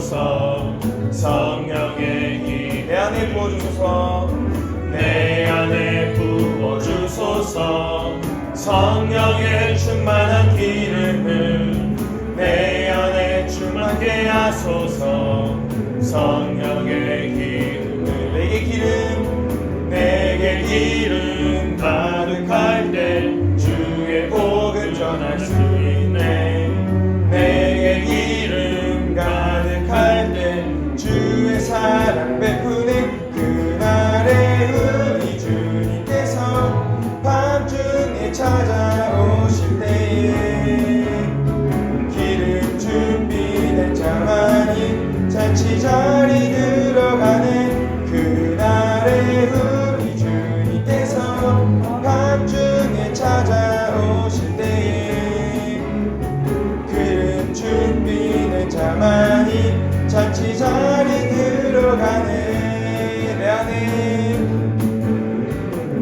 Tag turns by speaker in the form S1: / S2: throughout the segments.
S1: 부어주소서. 성령의 힘 내 안에 부어주소서. 내 안에 부어주소서. 성령의 충만한 기름을 내 안에 충만케 하소서. 성령의 기름을 내게 기름 가득할 때 주의 복음 전할 수 있네. 내게 기름 가득할 때 주의 사랑 베푸는 그날에 우리 주님께서 밤중에 찾아오실 때에 기름 준비된 자만이 잔치 자리 들어가는 그날에 우리 주님께서 밤중에 찾아오실 때에 기름 준비된 자만이 잔치 자리 들어가네.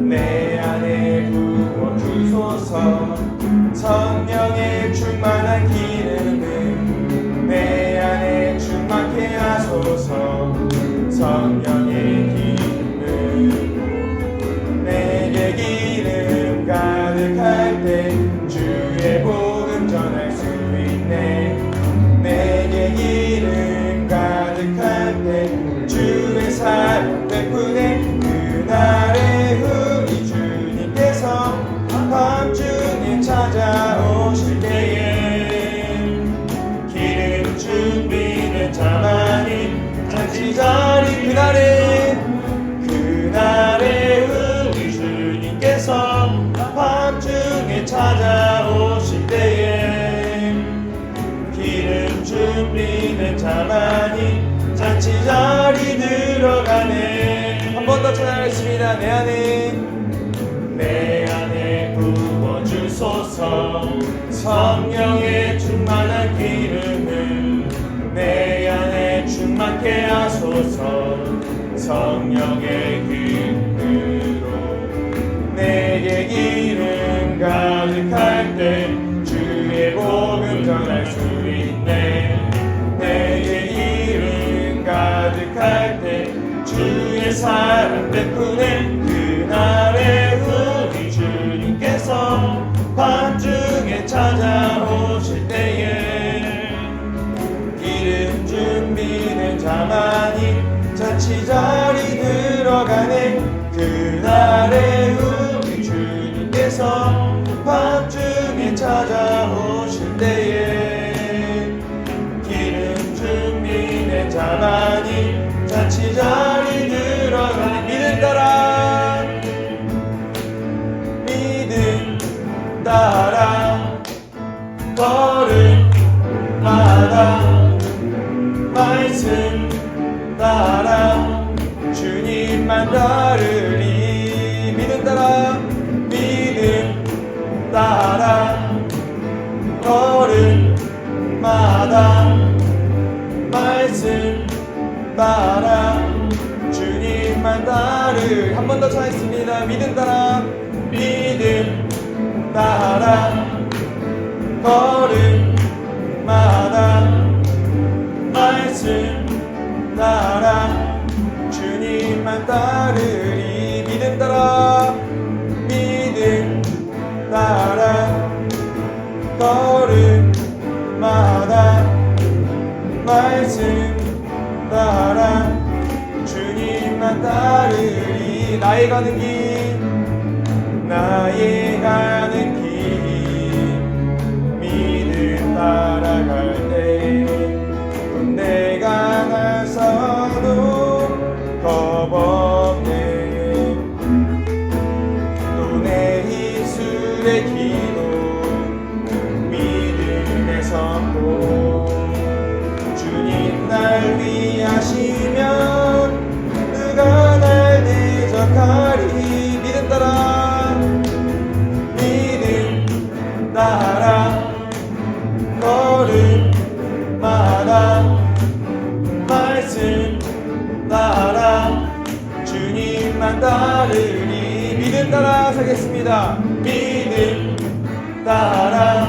S1: 내 안에 부어주소서. 성령의 충만한 기름을 내 안에 충만케 하소서. 성령의 기름을 내게 기름 가득할 때 주의 복음 전할 수 있네. 내게 기름 가득할 때 주의 사랑 베푸네. 그날에 우리 주님께서 밤중에 찾아오실 때에 기름 준비된 자만이 잔치 자리 그날에 우리 주님께서 밤중에 찾아오실 때에 기름 준비된 자만이 잔치 자리 들어가네. 한 번 더 찬양하겠습니다. 내 안에 부어주소서. 성령의 충만한 기름을 내 안에 충만케 하소서. 성령의 기름으로 내게 기름 가득할 때 주의 복음 전할 수 있네. 내게 기름 가득할 때 주의 사랑 베푸네. 그날에 우리 주님께서 밤중에 찾아오실 때에 기름 준비된 자만이 잔치 자리 들어가네. 그날에 우리 주님께서 밤중에 찾아오실 때에 기름 준비된 자만이 잔치 자리 들어가네. 믿음 따라 걸음마다 말씀 따라 주님만 따르리. 믿음 따라 걸음마다 말씀 따라 주님만 따르리. 한 번 더 차겠습니다. 믿음 따라 걸음마다 말씀 따라 주님만 따르리. 믿음 따라 걸음마다 말씀 따라 주님만 따르리. 나의 가는 길 믿음 따라갈 때 내가 나서도 겁없네. 또 내 입술의 기도 믿음의 선포 주님 날 위하시면 누가 날 대적하리. 믿음 따라 걸음마다 말씀 따라 주님만 따르리. 믿음 따라 서겠습니다. 믿음 따라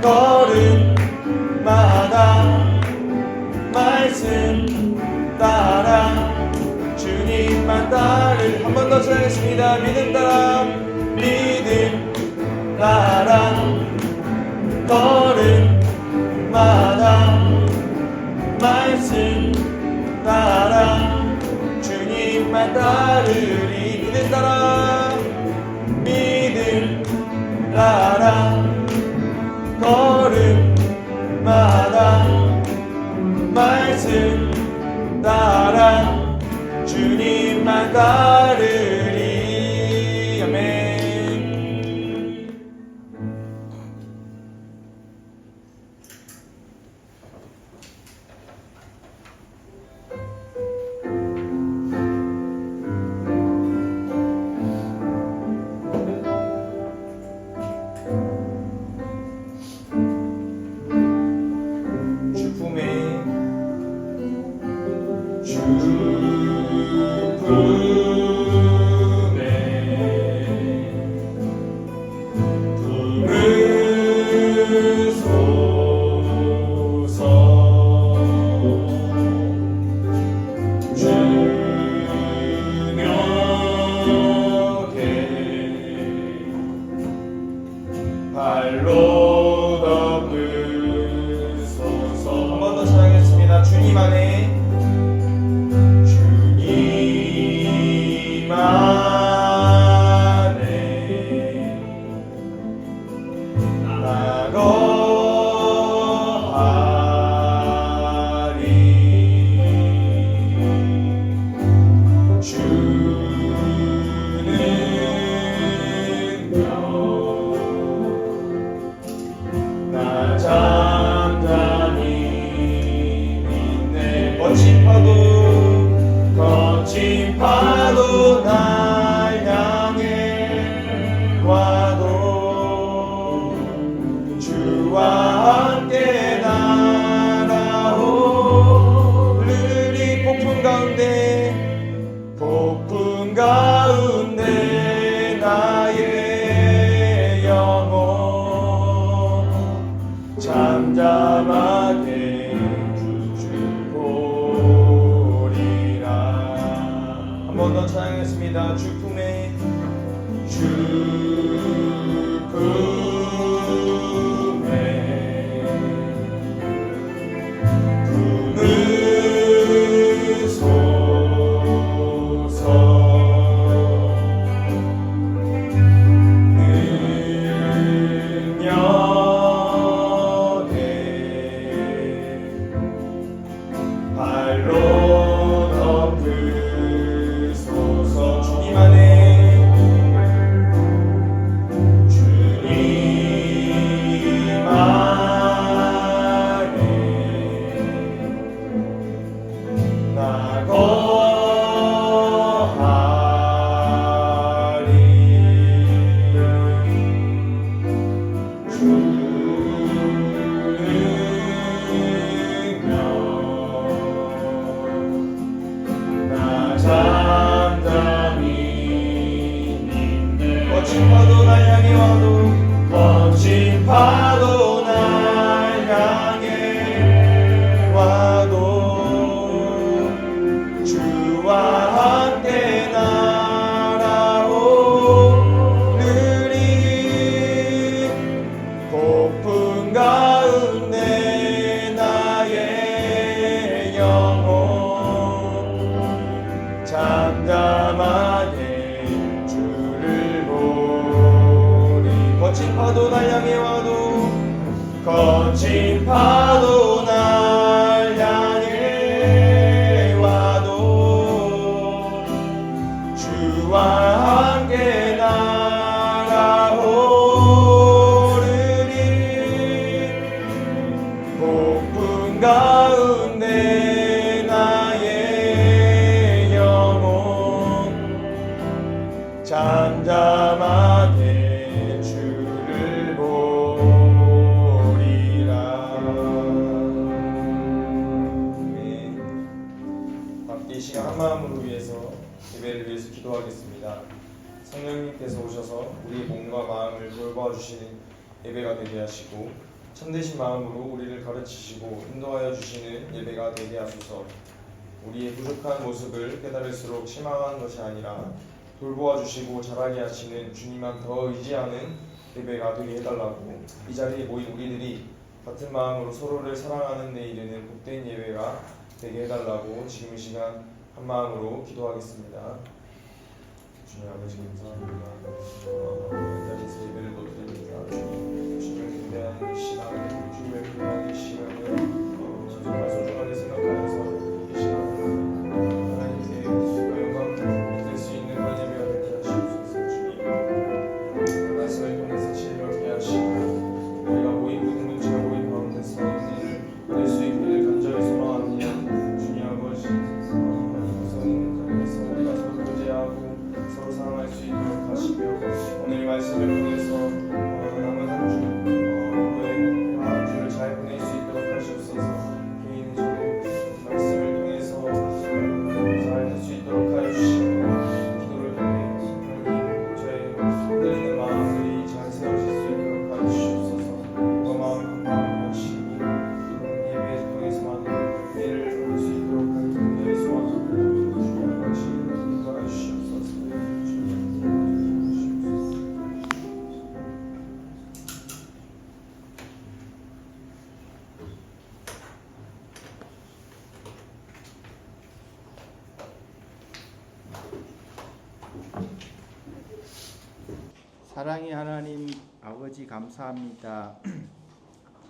S1: 걸음마다 차겠습니다. 믿음 따라 믿음 따라 걸음마다 말씀 따라 주님만 따르리. 믿음 따라 믿음 따라 걸음마다 말씀 따라 주님만 따르리. 아멘. 거친 파도 날 향해 와도 주와 함께 날아오르리. 폭풍 가운데 나의 영혼 잠잠하게 한 번 더 찬양했습니다. 주 품에 거친 파도 날 향해 와도 주와 함께 날아오르리. 폭풍 가운데 나의 영혼 잠잠하게 거친 파도 날 향해 와도 거친 파도 날 향해 와도 주와 함께 날아오르리. 폭풍 가운데 나의 영혼 잠잠하게 시간 한마음으로 위해서 예배를 위해서 기도하겠습니다. 성령님께서 오셔서 우리의 몸과 마음을 돌봐주시는 예배가 되게 하시고 참되신 마음으로 우리를 가르치시고 인도하여 주시는 예배가 되게 하소서. 우리의 부족한 모습을 깨달을수록 실망하는 것이 아니라 돌보아 주시고 자라게 하시는 주님만 더 의지하는 예배가 되게 해달라고, 이 자리에 모인 우리들이 같은 마음으로 서로를 사랑하는 데 이르는 복된 예배가 되게 해달라고 지금 이 시간 한 마음으로 기도하겠습니다. 주님 아버지 감사합니다. 이 자리에서 예배를 드립니다. 주님을 경배하는 이 시간, 주님을 경배하는 이 시간을 정말 소중하게 생각하면서 이 시간을 하나님께 영광 드릴 수 있는 그런 예배가 되게 하시옵소서. 주님 말씀을 통해서 진리를 하시고 우리가 모인 공동체가 모인 가운데서 은혜를 받을 수 있기를 간절히 소망합니다. 주님 아버지 우선 자리에서 우리가 서로 교제하고 서로 사랑할 수 있도록 하시며 오늘 말씀을 통해서 남은 한 주를 잘 보낼 수 있도록 하시옵소서. 개인의 저도 말씀을 통해서 잘 할 수 있도록 하여 주시고 기도를 통해 하나님 저의 흔들리는 마음들이 잘 세워질 수 있도록 하여 주시옵소서. 그 마음 건강하게 하시니 예배를 통해서 많은 은혜를 얻을 수 있도록 하여 간절히 소원합니다. 주님 아버지 인도하여 주시옵소서.
S2: 사랑의 하나님 아버지 감사합니다.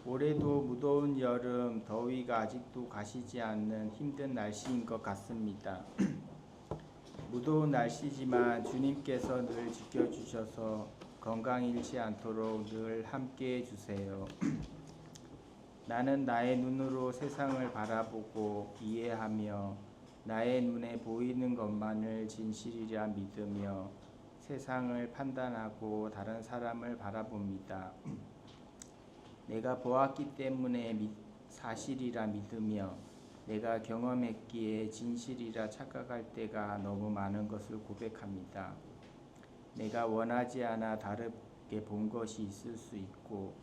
S2: 올해도 무더운 여름 더위가 아직도 가시지 않는 힘든 날씨인 것 같습니다. 무더운 날씨지만 주님께서 늘 지켜주셔서 건강 잃지 않도록 늘 함께 해주세요. 나는 나의 눈으로 세상을 바라보고 이해하며 나의 눈에 보이는 것만을 진실이라 믿으며 세상을 판단하고 다른 사람을 바라봅니다. 내가 보았기 때문에 사실이라 믿으며 내가 경험했기에 진실이라 착각할 때가 너무 많은 것을 고백합니다. 내가 원하지 않아 다르게 본 것이 있을 수 있고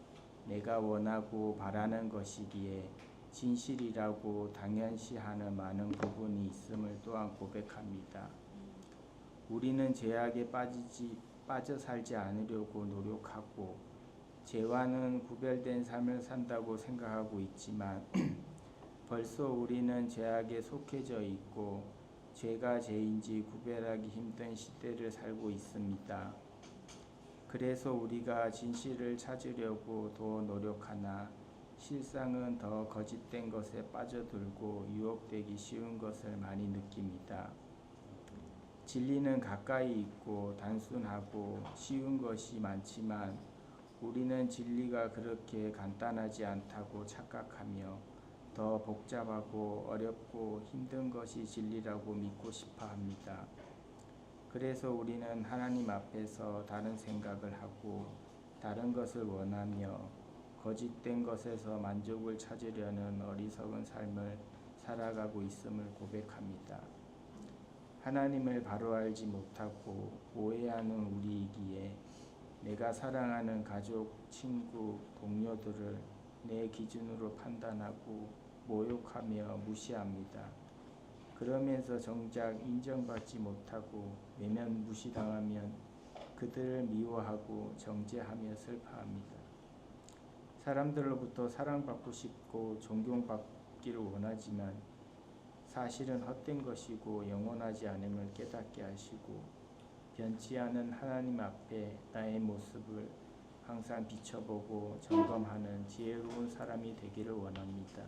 S2: 내가 원하고 바라는 것이기에 진실이라고 당연시하는 많은 부분이 있음을 또한 고백합니다. 우리는 죄악에 빠져 살지 않으려고 노력하고 죄와는 구별된 삶을 산다고 생각하고 있지만 벌써 우리는 죄악에 속해져 있고 죄가 죄인지 구별하기 힘든 시대를 살고 있습니다. 그래서 우리가 진실을 찾으려고 더 노력하나 실상은 더 거짓된 것에 빠져들고 유혹되기 쉬운 것을 많이 느낍니다. 진리는 가까이 있고 단순하고 쉬운 것이 많지만 우리는 진리가 그렇게 간단하지 않다고 착각하며 더 복잡하고 어렵고 힘든 것이 진리라고 믿고 싶어 합니다. 그래서 우리는 하나님 앞에서 다른 생각을 하고 다른 것을 원하며 거짓된 것에서 만족을 찾으려는 어리석은 삶을 살아가고 있음을 고백합니다. 하나님을 바로 알지 못하고 오해하는 우리이기에 내가 사랑하는 가족, 친구, 동료들을 내 기준으로 판단하고 모욕하며 무시합니다. 그러면서 정작 인정받지 못하고 외면 무시당하면 그들을 미워하고 정죄하며 슬퍼합니다. 사람들로부터 사랑받고 싶고 존경받기를 원하지만 사실은 헛된 것이고 영원하지 않음을 깨닫게 하시고 변치 않은 하나님 앞에 나의 모습을 항상 비춰보고 점검하는 지혜로운 사람이 되기를 원합니다.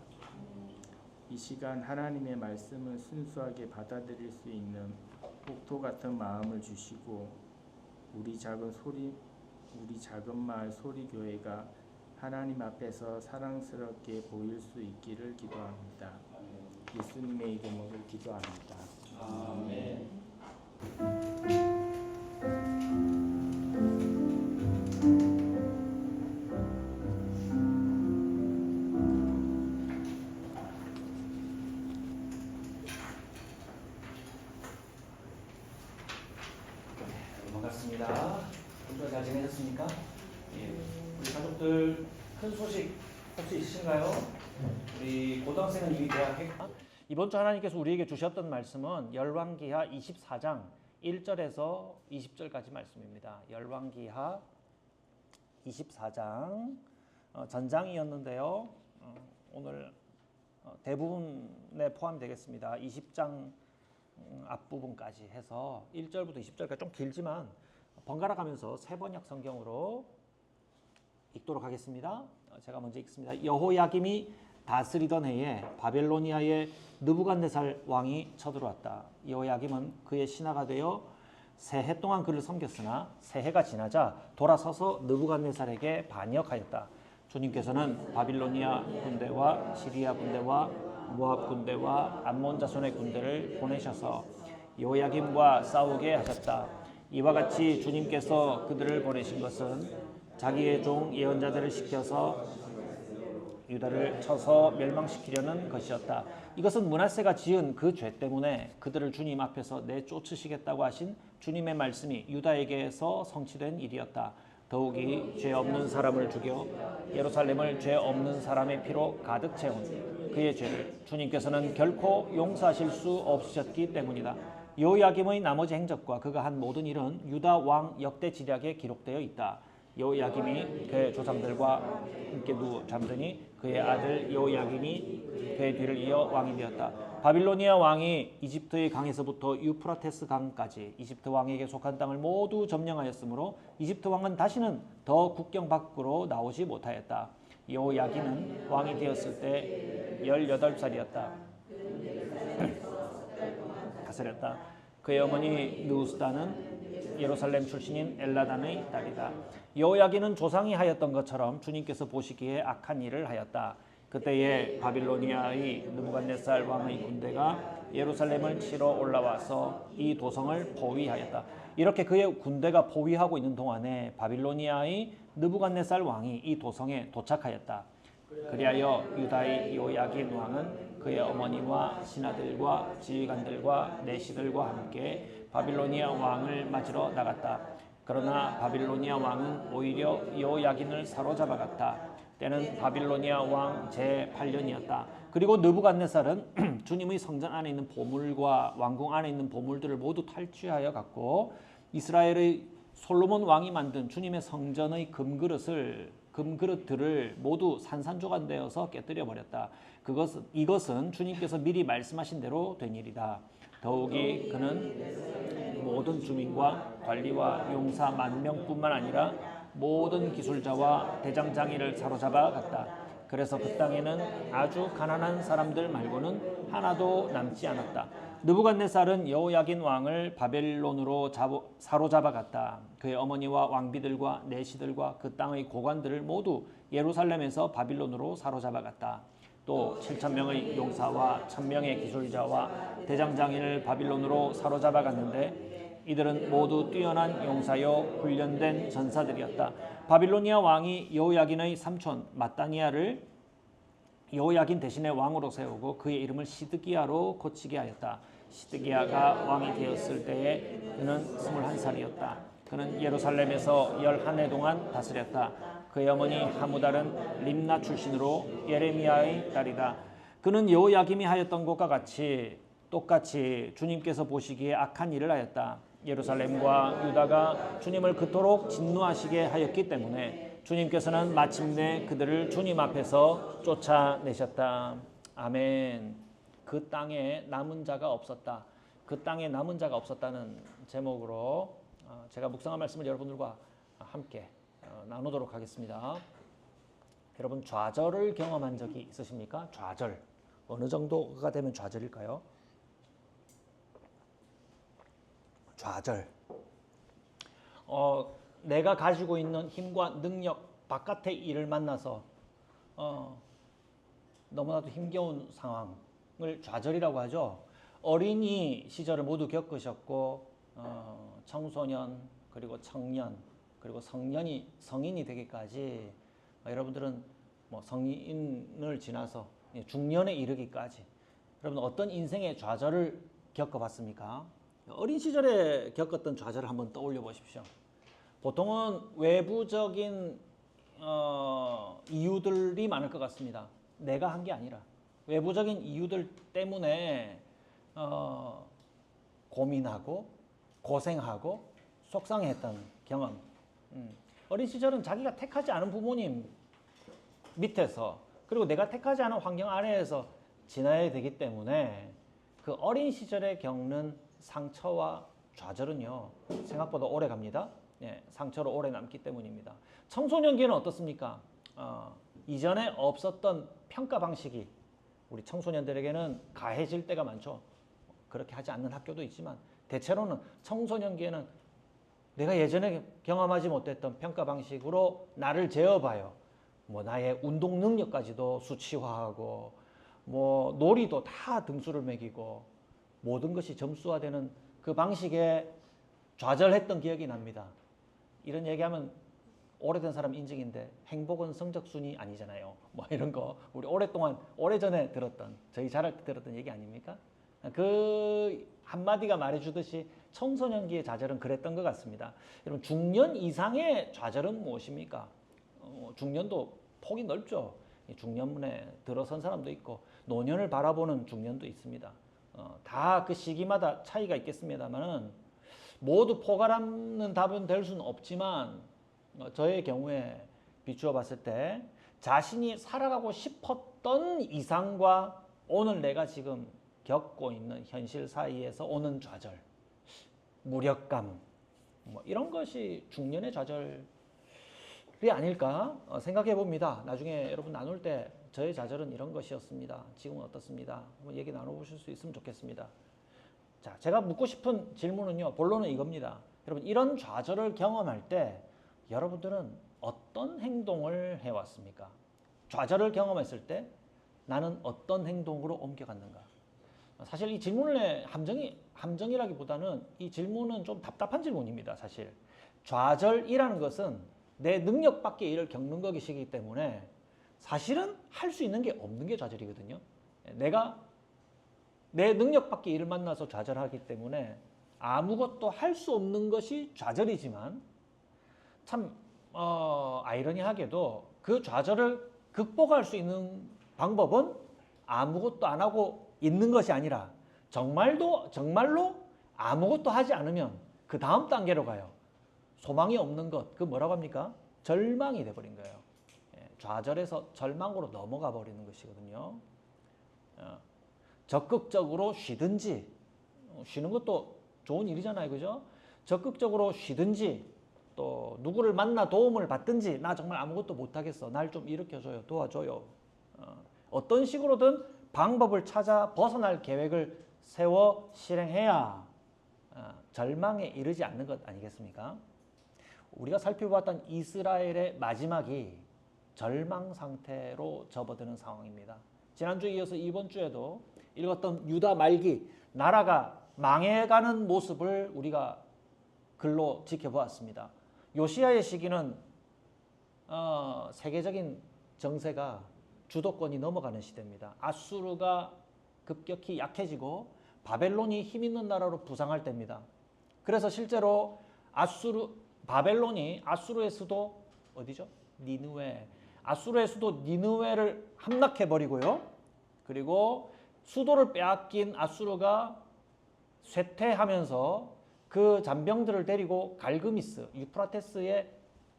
S2: 이 시간 하나님의 말씀을 순수하게 받아들일 수 있는 폭토 같은 마음을 주시고 우리 작은 마을 소리교회가 하나님 앞에서 사랑스럽게 보일 수 있기를 기도합니다. 예수님의 이름으로 기도합니다. 아멘.
S3: 반갑습니다. 오늘 잘 지내셨습니까? 예. 우리 가족들 큰 소식 혹시 있으신가요? 우리 고등학생은 이미 대학에 이번 주 하나님께서 우리에게 주셨던 말씀은 열왕기하 24장 1절에서 20절까지 말씀입니다. 열왕기하 24장 전장이었는데요. 오늘 대부분에 포함되겠습니다. 20장 앞부분까지 해서 1절부터 20절까지 좀 길지만 번갈아 가면서 세번역 성경으로 읽도록 하겠습니다. 제가 먼저 읽습니다. 여호야김이 다스리던 해에 바벨로니아의 느부갓네살 왕이 쳐들어왔다. 여호야김은 그의 신하가 되어 세 해 동안 그를 섬겼으나 세 해가 지나자 돌아서서 느부갓네살에게 반역하였다. 주님께서는 바빌로니아 군대와 시리아 군대와 모압 군대와 암몬 자손의 군대를 보내셔서 여호야김과 싸우게 하셨다. 이와 같이 주님께서 그들을 보내신 것은 자기의 종 예언자들을 시켜서 유다를 쳐서 멸망시키려는 것이었다. 이것은 므낫세가 지은 그 죄 때문에 그들을 주님 앞에서 내쫓으시겠다고 하신 주님의 말씀이 유다에게서 성취된 일이었다. 더욱이 죄 없는 사람을 죽여 예루살렘을 죄 없는 사람의 피로 가득 채운 그의 죄를 주님께서는 결코 용서하실 수 없으셨기 때문이다. 여호야김의 나머지 행적과 그가 한 모든 일은 유다 왕 역대 지략에 기록되어 있다. 여호야김이 그의 조상들과 함께 잠드니 그의 아들 여호야김이 그의 뒤를 이어 왕이 되었다. 바빌로니아 왕이 이집트의 강에서부터 유프라테스 강까지 이집트 왕에게 속한 땅을 모두 점령하였으므로 이집트 왕은 다시는 더 국경 밖으로 나오지 못하였다. 여호야김은 왕이 되었을 때 18살이었다. 다스렸다. 그의 어머니 느우스다는 예루살렘 출신인 엘라단의 딸이다. 여호야김은 조상이 하였던 것처럼 주님께서 보시기에 악한 일을 하였다. 그때에 바빌로니아의 느부갓네살 왕의 군대가 예루살렘을 치러 올라와서 이 도성을 포위하였다. 이렇게 그의 군대가 포위하고 있는 동안에 바빌로니아의 느부갓네살 왕이 이 도성에 도착하였다. 그리하여 유다의 여호야김 왕은 그의 어머니와 신하들과 지휘관들과 내시들과 함께 바빌로니아 왕을 맞으러 나갔다. 그러나 바빌로니아 왕은 오히려 여호야김을 사로잡아갔다. 때는 바빌로니아 왕 제8년이었다. 그리고 느부갓네살은 주님의 성전 안에 있는 보물과 왕궁 안에 있는 보물들을 모두 탈취하여 갔고 이스라엘의 솔로몬 왕이 만든 주님의 성전의 금그릇들을 모두 산산조각되어서 깨뜨려 버렸다. 이것은 주님께서 미리 말씀하신 대로 된 일이다. 더욱이 그는 모든 주민과 관리와 용사 10,000명뿐만 아니라 모든 기술자와 대장장이를 사로잡아 갔다. 그래서 그 땅에는 아주 가난한 사람들 말고는 하나도 남지 않았다. 느부갓네살은 여호야긴 왕을 바벨론으로 사로잡아 갔다. 그의 어머니와 왕비들과 내시들과 그 땅의 고관들을 모두 예루살렘에서 바빌론으로 사로잡아 갔다. 또 7,000명의 용사와 1,000명의 기술자와 대장장이를 바빌론으로 사로잡아 갔는데 이들은 모두 뛰어난 용사요 훈련된 전사들이었다. 바빌로니아 왕이 여호야긴의 삼촌 마따니아를 여호야긴 대신에 왕으로 세우고 그의 이름을 시드기야로 고치게 하였다. 시드기야가 왕이 되었을 때에 그는 21살이었다. 그는 예루살렘에서 11해 동안 다스렸다. 그의 어머니 하무달은 림나 출신으로 예레미야의 딸이다. 그는 여호야김이 하였던 것과 똑같이 주님께서 보시기에 악한 일을 하였다. 예루살렘과 유다가 주님을 그토록 진노하시게 하였기 때문에 주님께서는 마침내 그들을 주님 앞에서 쫓아내셨다. 아멘. 그 땅에 남은 자가 없었다. 그 땅에 남은 자가 없었다는 제목으로 제가 묵상한 말씀을 여러분들과 함께 나누도록 하겠습니다. 여러분 좌절을 경험한 적이 있으십니까? 좌절. 어느 정도가 되면 좌절일까요? 좌절. 내가 가지고 있는 힘과 능력 바깥의 일을 만나서 너무나도 힘겨운 상황을 좌절이라고 하죠. 어린이 시절을 모두 겪으셨고 청소년 그리고 청년 그리고 성인이 되기까지 여러분들은 뭐 성인을 지나서 중년에 이르기까지 여러분 어떤 인생의 좌절을 겪어봤습니까? 어린 시절에 겪었던 좌절을 한번 떠올려 보십시오. 보통은 외부적인 이유들이 많을 것 같습니다. 내가 한 게 아니라 외부적인 이유들 때문에 고민하고 고생하고 속상했던 경험. 어린 시절은 자기가 택하지 않은 부모님 밑에서 그리고 내가 택하지 않은 환경 아래에서 지나야 되기 때문에 그 어린 시절에 겪는 상처와 좌절은요 생각보다 오래 갑니다. 예, 상처로 오래 남기 때문입니다. 청소년기는 어떻습니까? 이전에 없었던 평가 방식이 우리 청소년들에게는 가해질 때가 많죠. 그렇게 하지 않는 학교도 있지만 대체로는 청소년기에는 내가 예전에 경험하지 못했던 평가 방식으로 나를 재어봐요. 뭐 나의 운동 능력까지도 수치화하고 뭐 놀이도 다 등수를 매기고 모든 것이 점수화되는 그 방식에 좌절했던 기억이 납니다. 이런 얘기하면 오래된 사람 인증인데 행복은 성적순이 아니잖아요. 뭐 이런 거 우리 오래전에 들었던 저희 자랄 때 들었던 얘기 아닙니까? 그 한마디가 말해주듯이 청소년기의 좌절은 그랬던 것 같습니다. 여러분 중년 이상의 좌절은 무엇입니까? 중년도 폭이 넓죠. 중년문에 들어선 사람도 있고 노년을 바라보는 중년도 있습니다. 다 그 시기마다 차이가 있겠습니다만은 모두 포괄하는 답은 될 수는 없지만 저의 경우에 비추어 봤을 때 자신이 살아가고 싶었던 이상과 오늘 내가 지금 겪고 있는 현실 사이에서 오는 좌절, 무력감 뭐 이런 것이 중년의 좌절이 아닐까 생각해 봅니다. 나중에 여러분 나눌 때 저의 좌절은 이런 것이었습니다. 지금은 어떻습니다? 한번 얘기 나눠보실 수 있으면 좋겠습니다. 자, 제가 묻고 싶은 질문은요. 본론은 이겁니다. 여러분 이런 좌절을 경험할 때 여러분들은 어떤 행동을 해왔습니까? 좌절을 경험했을 때 나는 어떤 행동으로 옮겨갔는가? 사실 이 질문의 함정이라기보다는 이 질문은 좀 답답한 질문입니다. 사실 좌절이라는 것은 내 능력 밖의 일을 겪는 것이기 때문에 사실은 할 수 있는 게 없는 게 좌절이거든요. 내가 내 능력 밖의 일을 만나서 좌절하기 때문에 아무것도 할 수 없는 것이 좌절이지만 참 아이러니하게도 그 좌절을 극복할 수 있는 방법은 아무것도 안 하고 있는 것이 아니라 정말로 아무것도 하지 않으면 그 다음 단계로 가요. 소망이 없는 것, 그 뭐라고 합니까? 절망이 돼버린 거예요. 좌절에서 절망으로 넘어가 버리는 것이거든요. 적극적으로 쉬든지, 쉬는 것도 좋은 일이잖아요, 그죠? 적극적으로 쉬든지, 또 누구를 만나 도움을 받든지, 나 정말 아무것도 못하겠어, 날 좀 일으켜줘요, 도와줘요. 어떤 식으로든 방법을 찾아 벗어날 계획을 세워 실행해야 절망에 이르지 않는 것 아니겠습니까? 우리가 살펴봤던 이스라엘의 마지막이 절망 상태로 접어드는 상황입니다. 지난주에 이어서 이번 주에도 읽었던 유다 말기, 나라가 망해가는 모습을 우리가 글로 지켜보았습니다. 요시야의 시기는 세계적인 정세가 주도권이 넘어가는 시대입니다. 아수르가 급격히 약해지고 바벨론이 힘 있는 나라로 부상할 때입니다. 그래서 실제로 바벨론이 아수르의 수도 어디죠? 니느웨. 아수르의 수도 니느웨를 함락해버리고요. 그리고 수도를 빼앗긴 아수르가 쇠퇴하면서 그 잔병들을 데리고 갈그미스, 유프라테스의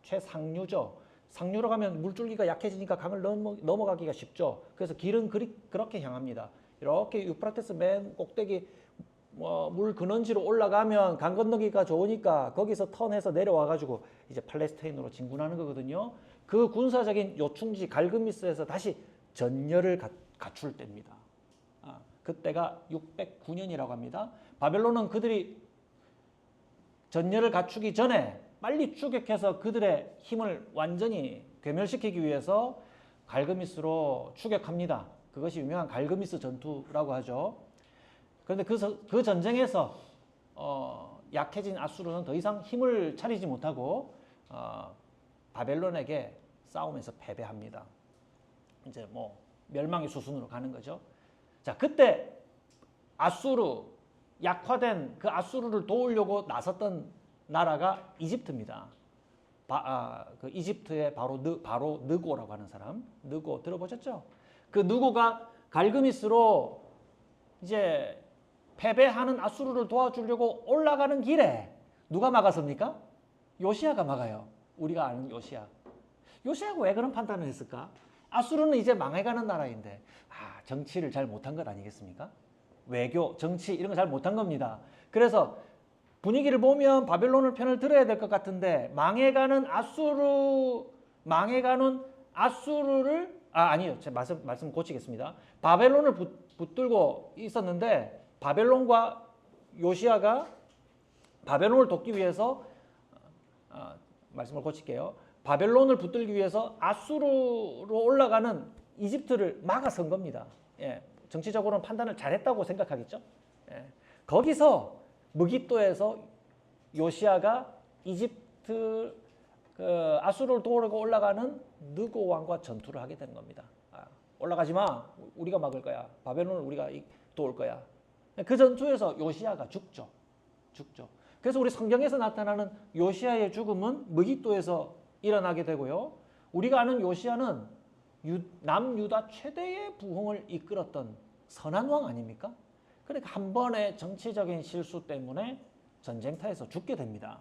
S3: 최상류죠. 상류로 가면 물줄기가 약해지니까 강을 넘어가기가 쉽죠. 그래서 길은 그렇게 향합니다. 이렇게 유프라테스 맨 꼭대기 물 근원지로 올라가면 강 건너기가 좋으니까 거기서 턴해서 내려와가지고 이제 팔레스타인으로 진군하는 거거든요. 그 군사적인 요충지 갈그미스에서 다시 전열을 갖출 때입니다. 그때가 609년이라고 합니다. 바벨론은 그들이 전열을 갖추기 전에 빨리 추격해서 그들의 힘을 완전히 괴멸시키기 위해서 갈그미스로 추격합니다. 그것이 유명한 갈그미스 전투라고 하죠. 그런데 그 전쟁에서 약해진 아수르는 더 이상 힘을 차리지 못하고 바벨론에게 싸움에서 패배합니다. 이제 뭐 멸망의 수순으로 가는 거죠. 자, 그때 약화된 그 아수르를 도우려고 나섰던 나라가 이집트입니다. 그 이집트의 바로 느고라고 하는 사람, 느고 들어보셨죠? 그 느고가 갈그미스로 이제 패배하는 아수르를 도와주려고 올라가는 길에 누가 막았습니까? 요시야가 막아요. 우리가 아는 요시야. 요시야가 왜 그런 판단을 했을까? 아수르는 이제 망해가는 나라인데 정치를 잘 못한 것 아니겠습니까? 외교, 정치 이런 거 잘 못한 겁니다. 그래서 분위기를 보면 바벨론을 편을 들어야 될 것 같은데 망해가는 아수르를 아니요. 제 말씀 고치겠습니다. 바벨론을 붙들고 있었는데 바벨론과 요시야가 바벨론을 돕기 위해서 말씀을 고칠게요. 바벨론을 붙들기 위해서 아수르로 올라가는 이집트를 막아선 겁니다. 예, 정치적으로는 판단을 잘했다고 생각하겠죠. 예, 거기서 무깃도에서 요시야가 이집트 아수르를 도우려고 올라가는 느고 왕과 전투를 하게 되는 겁니다. 올라가지 마. 우리가 막을 거야. 바벨론을 우리가 도울 거야. 그 전투에서 요시야가 죽죠. 그래서 우리 성경에서 나타나는 요시야의 죽음은 무깃도에서 일어나게 되고요. 우리가 아는 요시야는 남유다 최대의 부흥을 이끌었던 선한 왕 아닙니까? 그러니까 한 번의 정치적인 실수 때문에 전쟁터에서 죽게 됩니다.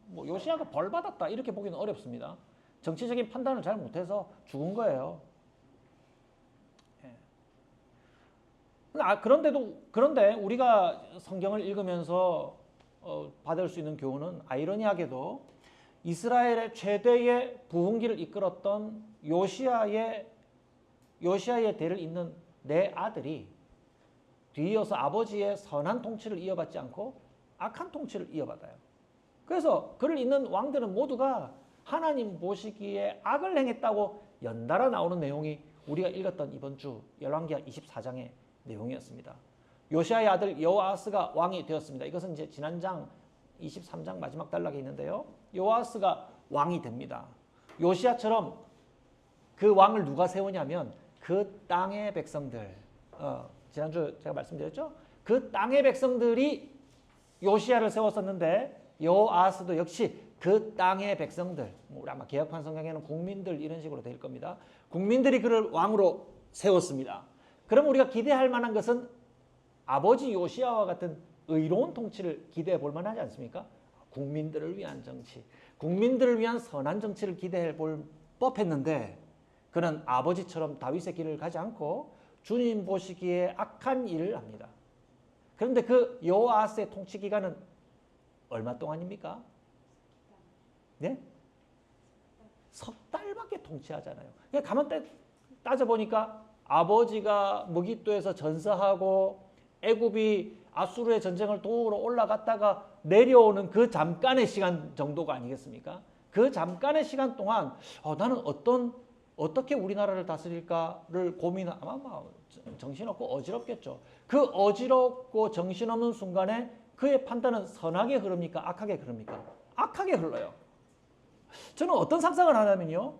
S3: 뭐 요시야가 벌 받았다 이렇게 보기는 어렵습니다. 정치적인 판단을 잘 못해서 죽은 거예요. 예. 그런데 우리가 성경을 읽으면서 받을 수 있는 교훈은 아이러니하게도 이스라엘의 최대의 부흥기를 이끌었던 요시야의 대를 잇는 네 아들이 뒤이어서 아버지의 선한 통치를 이어받지 않고 악한 통치를 이어받아요. 그래서 그를 잇는 왕들은 모두가 하나님 보시기에 악을 행했다고 연달아 나오는 내용이 우리가 읽었던 이번 주 열왕기하 24장의 내용이었습니다. 요시야의 아들 여호아스가 왕이 되었습니다. 이것은 이제 지난 장 23장 마지막 단락에 있는데요. 여호아스가 왕이 됩니다. 요시야처럼 그 왕을 누가 세우냐면 그 땅의 백성들, 지난주 제가 말씀드렸죠? 그 땅의 백성들이 요시야를 세웠었는데 여호아스도 역시 그 땅의 백성들, 우리 아마 개혁판 성경에는 국민들 이런 식으로 될 겁니다. 국민들이 그를 왕으로 세웠습니다. 그럼 우리가 기대할 만한 것은 아버지 요시야와 같은 의로운 통치를 기대해 볼 만하지 않습니까? 국민들을 위한 정치, 국민들을 위한 선한 정치를 기대해 볼 법했는데 그는 아버지처럼 다윗의 길을 가지 않고 주님 보시기에 악한 일을 합니다. 그런데 그 여호아스의 통치 기간은 얼마 동안입니까? 네? 석 달밖에 통치하잖아요. 그냥 가만 따져보니까 아버지가 무깃도에서 전사하고 애굽이 아수르의 전쟁을 도우러 올라갔다가 내려오는 그 잠깐의 시간 정도가 아니겠습니까? 그 잠깐의 시간 동안 나는 어떻게 우리나라를 다스릴까를 아마 정신없고 어지럽겠죠. 그 어지럽고 정신없는 순간에 그의 판단은 선하게 흐릅니까? 악하게 흐릅니까? 악하게 흘러요. 저는 어떤 상상을 하냐면요.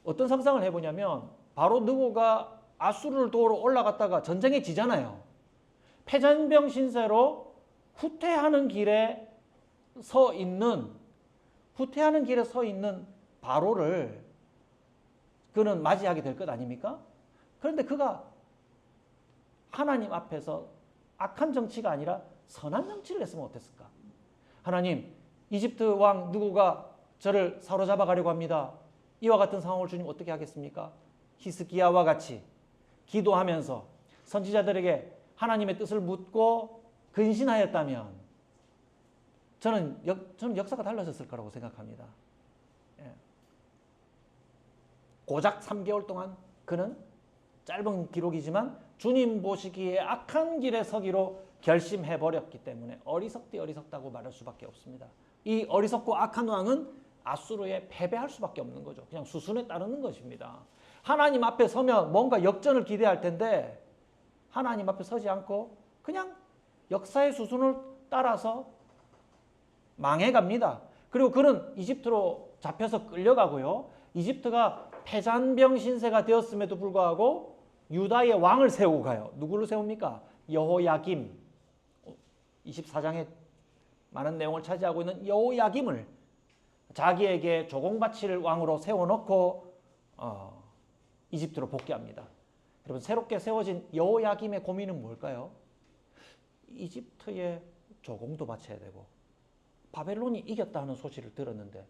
S3: 어떤 상상을 해보냐면 바로 느고가 아수르를 도우러 올라갔다가 전쟁에 지잖아요. 패전병 신세로 후퇴하는 길에 서 있는 바로를 그는 맞이하게 될 것 아닙니까? 그런데 그가 하나님 앞에서 악한 정치가 아니라 선한 정치를 했으면 어땠을까? 하나님, 이집트 왕 느고가 저를 사로잡아 가려고 합니다. 이와 같은 상황을 주님 어떻게 하겠습니까? 히스기야와 같이 기도하면서 선지자들에게 하나님의 뜻을 묻고 근신하였다면 저는 역사가 달라졌을 거라고 생각합니다. 예. 고작 3개월 동안 그는 짧은 기록이지만 주님 보시기에 악한 길에 서기로 결심해버렸기 때문에 어리석다고 말할 수밖에 없습니다. 이 어리석고 악한 왕은 아수르에 패배할 수밖에 없는 거죠. 그냥 수순에 따르는 것입니다. 하나님 앞에 서면 뭔가 역전을 기대할 텐데 하나님 앞에 서지 않고 그냥 역사의 수순을 따라서 망해갑니다. 그리고 그는 이집트로 잡혀서 끌려가고요. 이집트가 패잔병 신세가 되었음에도 불구하고 유다의 왕을 세우고 가요. 누구를 세웁니까? 여호야김. 24장에 많은 내용을 차지하고 있는 여호야김을 자기에게 조공바치를 왕으로 세워놓고 이집트로 복귀합니다. 여러분 새롭게 세워진 여호야김의 고민은 뭘까요? 이집트에 조공도 바쳐야 되고 바벨론이 이겼다는 소식을 들었는데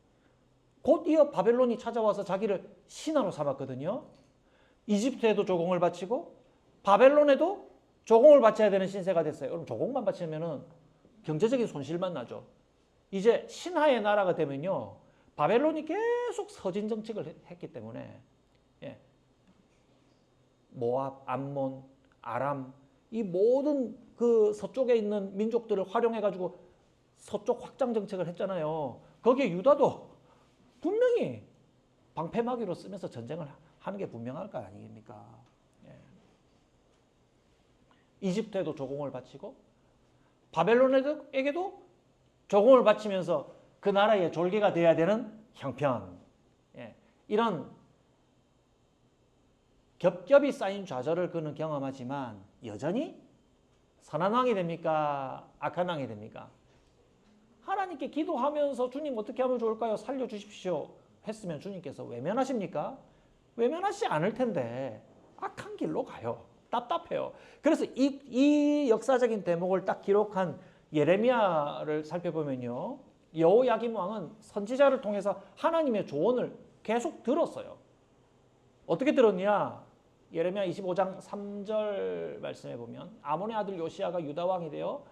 S3: 곧 이어 바벨론이 찾아와서 자기를 신하로 삼았거든요. 이집트에도 조공을 바치고 바벨론에도 조공을 바쳐야 되는 신세가 됐어요. 그럼 조공만 바치면은 경제적인 손실만 나죠. 이제 신하의 나라가 되면요, 바벨론이 계속 서진 정책을 했기 때문에 모압, 암몬, 아람 이 모든 그 서쪽에 있는 민족들을 활용해 가지고 서쪽 확장 정책을 했잖아요. 거기에 유다도 분명히 방패막이로 쓰면서 전쟁을 하는 게 분명할 거 아닙니까? 이집트에도 조공을 바치고 바벨론에게도 조공을 바치면서 그 나라의 졸개가 돼야 되는 형편. 이런 겹겹이 쌓인 좌절을 그는 경험하지만 여전히 선한 왕이 됩니까? 악한 왕이 됩니까? 하나님께 기도하면서 주님 어떻게 하면 좋을까요? 살려주십시오 했으면 주님께서 외면하십니까? 외면하지 않을 텐데 악한 길로 가요. 답답해요. 그래서 이 역사적인 대목을 딱 기록한 예레미야를 살펴보면요, 여호야김 왕은 선지자를 통해서 하나님의 조언을 계속 들었어요. 어떻게 들었냐? 예레미야 25장 3절 말씀해 보면 아몬의 아들 요시야가 유다 왕이 되어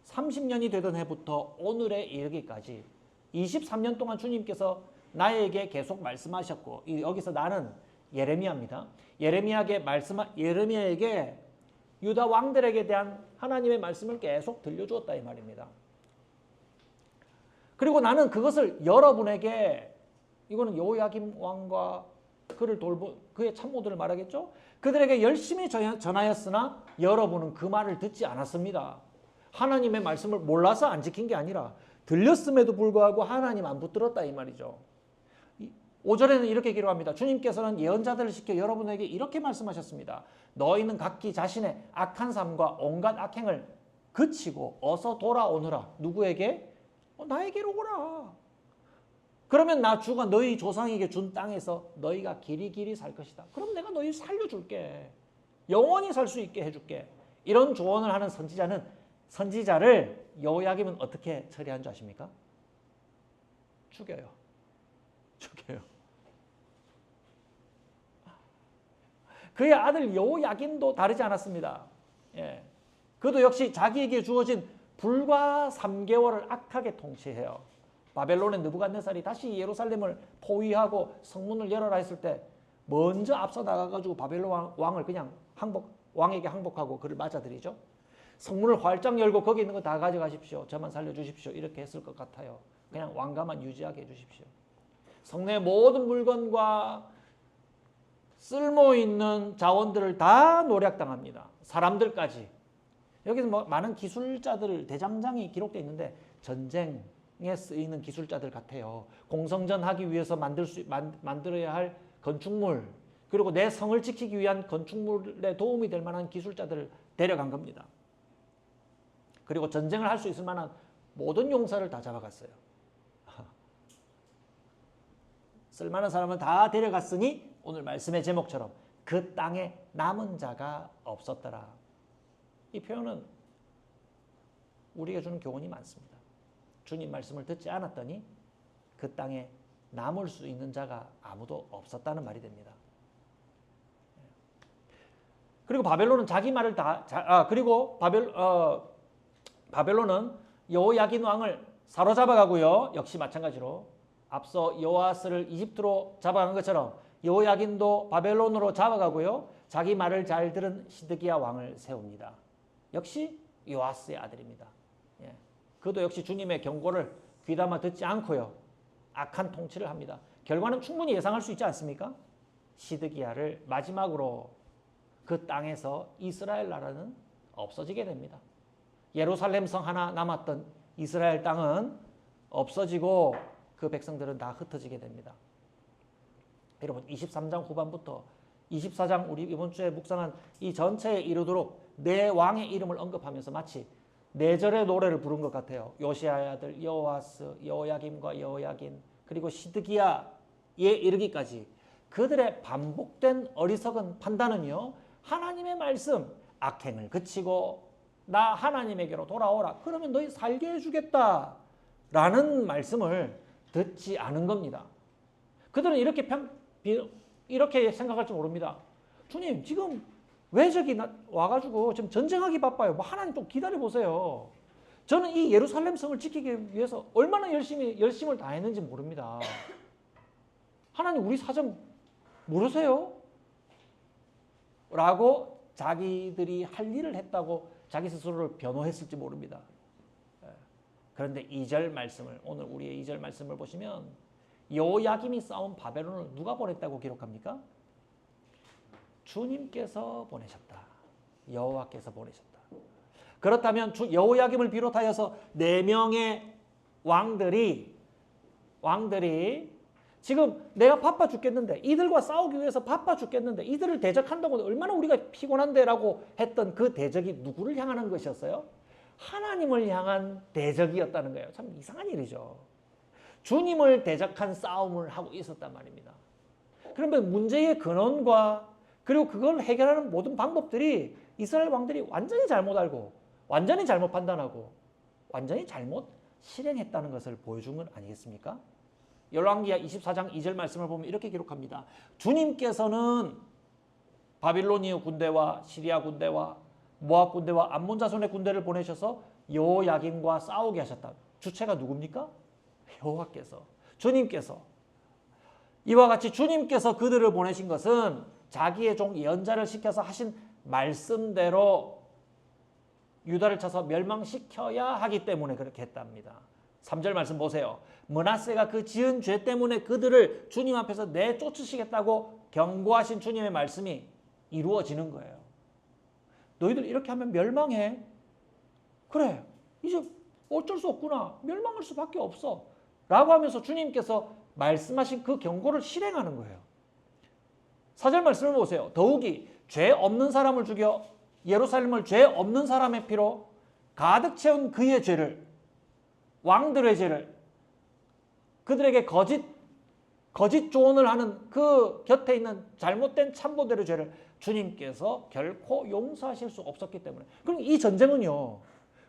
S3: 30년이 되던 해부터 오늘에 이르기까지 23년 동안 주님께서 나에게 계속 말씀하셨고, 여기서 나는 예레미야입니다. 예레미야에게 유다 왕들에게 대한 하나님의 말씀을 계속 들려주었다 이 말입니다. 그리고 나는 그것을 여러분에게, 이거는 여호야김 왕과 그를 돌본 그의 참모들을 말하겠죠. 그들에게 열심히 전하였으나 여러분은 그 말을 듣지 않았습니다. 하나님의 말씀을 몰라서 안 지킨 게 아니라 들렸음에도 불구하고 하나님 안 붙들었다 이 말이죠. 5절에는 이렇게 기록합니다. 주님께서는 예언자들을 시켜 여러분에게 이렇게 말씀하셨습니다. 너희는 각기 자신의 악한 삶과 온갖 악행을 그치고 어서 돌아오너라. 누구에게? 나에게로 오라. 그러면 나 주가 너희 조상에게 준 땅에서 너희가 길이길이 살 것이다. 그럼 내가 너희 살려줄게. 영원히 살 수 있게 해줄게. 이런 조언을 하는 선지자를 여호야김은 어떻게 처리한 줄 아십니까? 죽여요. 그의 아들 여호야김도 다르지 않았습니다. 그도 역시 자기에게 주어진 불과 3개월을 악하게 통치해요. 바벨론의 느부갓네살이 다시 예루살렘을 포위하고 성문을 열어라 했을 때 먼저 앞서 나가가지고 바벨론 왕을 그냥 왕에게 항복하고 그를 맞아들이죠. 성문을 활짝 열고 거기 있는 거 다 가져가십시오. 저만 살려주십시오. 이렇게 했을 것 같아요. 그냥 왕가만 유지하게 해주십시오. 성내의 모든 물건과 쓸모있는 자원들을 다 노략당합니다. 사람들까지. 여기서 많은 기술자들, 대장장이 기록되어 있는데 전쟁에 쓰이는 기술자들 같아요. 공성전 하기 위해서 만들어야 할 건축물, 그리고 내 성을 지키기 위한 건축물에 도움이 될 만한 기술자들을 데려간 겁니다. 그리고 전쟁을 할 수 있을 만한 모든 용사를 다 잡아갔어요. 쓸만한 사람은 다 데려갔으니 오늘 말씀의 제목처럼 그 땅에 남은 자가 없었더라. 이 표현은 우리에게 주는 교훈이 많습니다. 주님 말씀을 듣지 않았더니 그 땅에 남을 수 있는 자가 아무도 없었다는 말이 됩니다. 그리고 바벨론은 자기 말을 바벨론은 여호야긴 왕을 사로잡아가고요. 역시 마찬가지로 앞서 여호아스를 이집트로 잡아간 것처럼 여호야긴도 바벨론으로 잡아가고요. 자기 말을 잘 들은 시드기야 왕을 세웁니다. 역시 요아스의 아들입니다. 그도 역시 주님의 경고를 귀담아 듣지 않고요. 악한 통치를 합니다. 결과는 충분히 예상할 수 있지 않습니까? 시드기야를 마지막으로 그 땅에서 이스라엘 나라는 없어지게 됩니다. 예루살렘 성 하나 남았던 이스라엘 땅은 없어지고 그 백성들은 다 흩어지게 됩니다. 여러분 23장 후반부터 24장 우리 이번 주에 묵상한 이 전체에 이르도록 네 왕의 이름을 언급하면서 마치 네 절의 노래를 부른 것 같아요. 요시야의 아들 여호아스, 여호야김과 여호야긴, 그리고 시드기야에 이르기까지 그들의 반복된 어리석은 판단은요, 하나님의 말씀, 악행을 그치고 나 하나님에게로 돌아오라. 그러면 너희 살게 해주겠다. 라는 말씀을 듣지 않은 겁니다. 그들은 이렇게 생각할지 모릅니다. 주님, 지금 왜 저기 와가지고 지금 전쟁하기 바빠요. 뭐 하나님 좀 기다려보세요. 저는 이 예루살렘 성을 지키기 위해서 얼마나 열심을 다했는지 모릅니다. 하나님 우리 사정 모르세요? 라고 자기들이 할 일을 했다고 자기 스스로를 변호했을지 모릅니다. 그런데 2절 말씀을, 오늘 우리의 2절 말씀을 보시면 여호야김이 쌓은 바벨론을 누가 보냈다고 기록합니까? 주님께서 보내셨다. 여호와께서 보내셨다. 그렇다면 여호야김을 비롯하여서 4명의 왕들이 지금 내가 바빠 죽겠는데, 이들과 싸우기 위해서 바빠 죽겠는데, 이들을 대적한다고 얼마나 우리가 피곤한데 라고 했던 그 대적이 누구를 향하는 것이었어요? 하나님을 향한 대적이었다는 거예요. 참 이상한 일이죠. 주님을 대적한 싸움을 하고 있었단 말입니다. 그러면 문제의 근원과 그리고 그걸 해결하는 모든 방법들이 이스라엘 왕들이 완전히 잘못 알고 완전히 잘못 판단하고 완전히 잘못 실행했다는 것을 보여준 건 아니겠습니까? 열왕기하 24장 2절 말씀을 보면 이렇게 기록합니다. 주님께서는 바빌로니아 군대와 시리아 군대와 모압 군대와 암몬 자손의 군대를 보내셔서 여호야김과 싸우게 하셨다. 주체가 누굽니까? 여호와께서, 주님께서. 이와 같이 주님께서 그들을 보내신 것은 자기의 종 예언자를 시켜서 하신 말씀대로 유다를 쳐서 멸망시켜야 하기 때문에 그렇게 했답니다. 3절 말씀 보세요. 므낫세가 그 지은 죄 때문에 그들을 주님 앞에서 내쫓으시겠다고 경고하신 주님의 말씀이 이루어지는 거예요. 너희들 이렇게 하면 멸망해. 그래, 이제 어쩔 수 없구나. 멸망할 수밖에 없어. 라고 하면서 주님께서 말씀하신 그 경고를 실행하는 거예요. 4절 말씀을 보세요. 더욱이 죄 없는 사람을 죽여 예루살렘을 죄 없는 사람의 피로 가득 채운 그의 죄를, 왕들의 죄를, 그들에게 거짓 조언을 하는 그 곁에 있는 잘못된 참고들의 죄를 주님께서 결코 용서하실 수 없었기 때문에. 그럼 이 전쟁은요,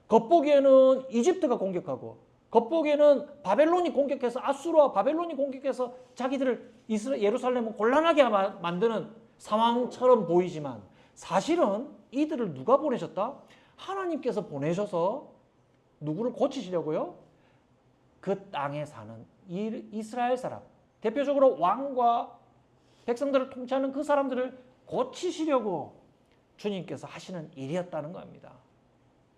S3: 겉보기에는 이집트가 공격하고 겉보기에는 바벨론이 공격해서, 아수르와 바벨론이 공격해서 자기들을 예루살렘을 곤란하게 만드는 상황처럼 보이지만 사실은 이들을 누가 보내셨다? 하나님께서 보내셔서 누구를 고치시려고요? 그 땅에 사는 이스라엘 사람, 대표적으로 왕과 백성들을 통치하는 그 사람들을 고치시려고 주님께서 하시는 일이었다는 겁니다.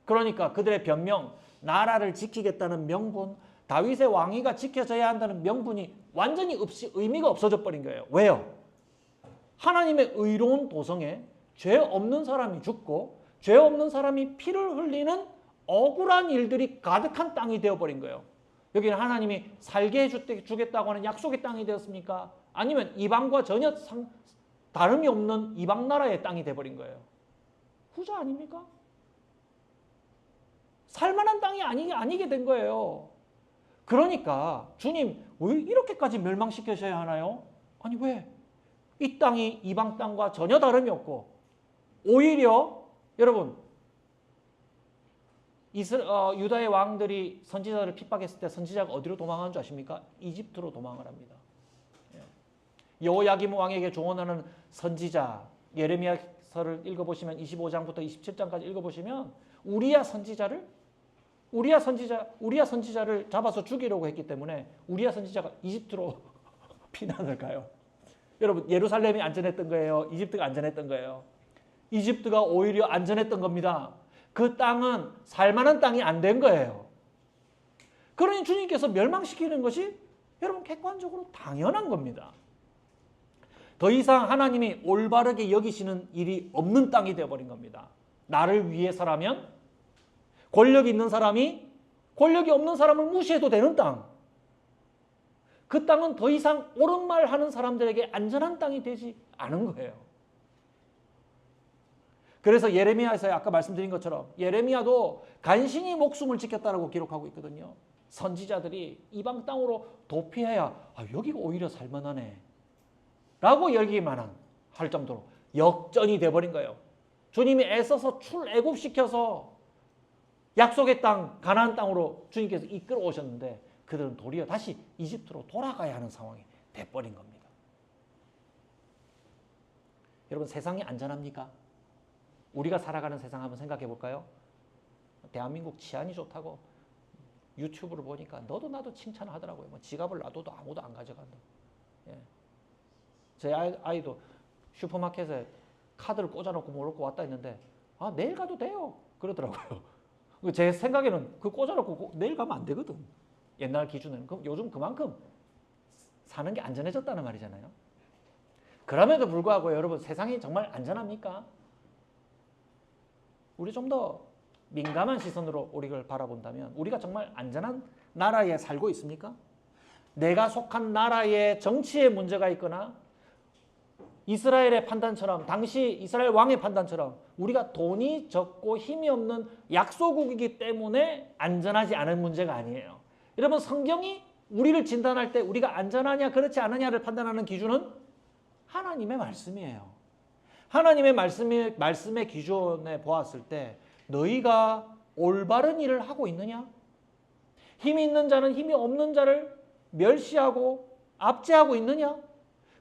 S3: 그러니까 그들의 변명, 나라를 지키겠다는 명분, 다윗의 왕위가 지켜져야 한다는 명분이 완전히 없이 의미가 없어져 버린 거예요. 왜요? 하나님의 의로운 도성에 죄 없는 사람이 죽고 죄 없는 사람이 피를 흘리는 억울한 일들이 가득한 땅이 되어버린 거예요. 여기는 하나님이 살게 해주겠다고 하는 약속의 땅이 되었습니까? 아니면 이방과 전혀 다름이 없는 이방 나라의 땅이 되어버린 거예요. 후자 아닙니까? 살만한 땅이 아니게 된 거예요. 그러니까 주님 왜 이렇게까지 멸망시키셔야 하나요? 아니 왜? 이 땅이 이방 땅과 전혀 다름이 없고 오히려 여러분 유다의 왕들이 선지자를 핍박했을 때 선지자가 어디로 도망한 줄 아십니까? 이집트로 도망을 합니다. 여호야김 왕에게 조언하는 선지자 예레미야서를 읽어보시면 25장부터 27장까지 읽어보시면 우리야 선지자를 잡아서 죽이려고 했기 때문에 우리야 선지자가 이집트로 피난을 가요. 여러분 예루살렘이 안전했던 거예요? 이집트가 안전했던 거예요? 이집트가 오히려 안전했던 겁니다. 그 땅은 살만한 땅이 안 된 거예요. 그러니 주님께서 멸망시키는 것이 여러분 객관적으로 당연한 겁니다. 더 이상 하나님이 올바르게 여기시는 일이 없는 땅이 되어버린 겁니다. 나를 위해서라면 권력이 있는 사람이 권력이 없는 사람을 무시해도 되는 땅. 그 땅은 더 이상 옳은 말 하는 사람들에게 안전한 땅이 되지 않은 거예요. 그래서 예레미야에서 아까 말씀드린 것처럼 예레미야도 간신히 목숨을 지켰다고 기록하고 있거든요. 선지자들이 이방 땅으로 도피해야 여기가 오히려 살만하네 라고 여기기만 할 정도로 역전이 돼버린 거예요. 주님이 애써서 출애굽시켜서 약속의 땅, 가나안 땅으로 주님께서 이끌어 오셨는데 그들은 도리어 다시 이집트로 돌아가야 하는 상황이 돼버린 겁니다. 여러분, 세상이 안전합니까? 우리가 살아가는 세상 한번 생각해 볼까요? 대한민국 치안이 좋다고 유튜브를 보니까 너도 나도 칭찬하더라고요. 뭐 지갑을 놔둬도 아무도 안 가져간다. 예. 제 아이도 슈퍼마켓에 카드를 꽂아놓고 모르고 왔다 했는데 내일 가도 돼요. 그러더라고요. 제 생각에는 그 꽂아놓고 내일 가면 안 되거든. 옛날 기준에는. 그럼 요즘 그만큼 사는 게 안전해졌다는 말이잖아요. 그럼에도 불구하고 여러분, 세상이 정말 안전합니까? 우리 좀 더 민감한 시선으로 우리를 바라본다면 우리가 정말 안전한 나라에 살고 있습니까? 내가 속한 나라의 정치에 문제가 있거나 이스라엘의 판단처럼, 당시 이스라엘 왕의 판단처럼 우리가 돈이 적고 힘이 없는 약소국이기 때문에 안전하지 않은 문제가 아니에요. 여러분, 성경이 우리를 진단할 때 우리가 안전하냐 그렇지 않느냐를 판단하는 기준은 하나님의 말씀이에요. 하나님의 말씀의 기준에 보았을 때 너희가 올바른 일을 하고 있느냐? 힘이 있는 자는 힘이 없는 자를 멸시하고 압제하고 있느냐?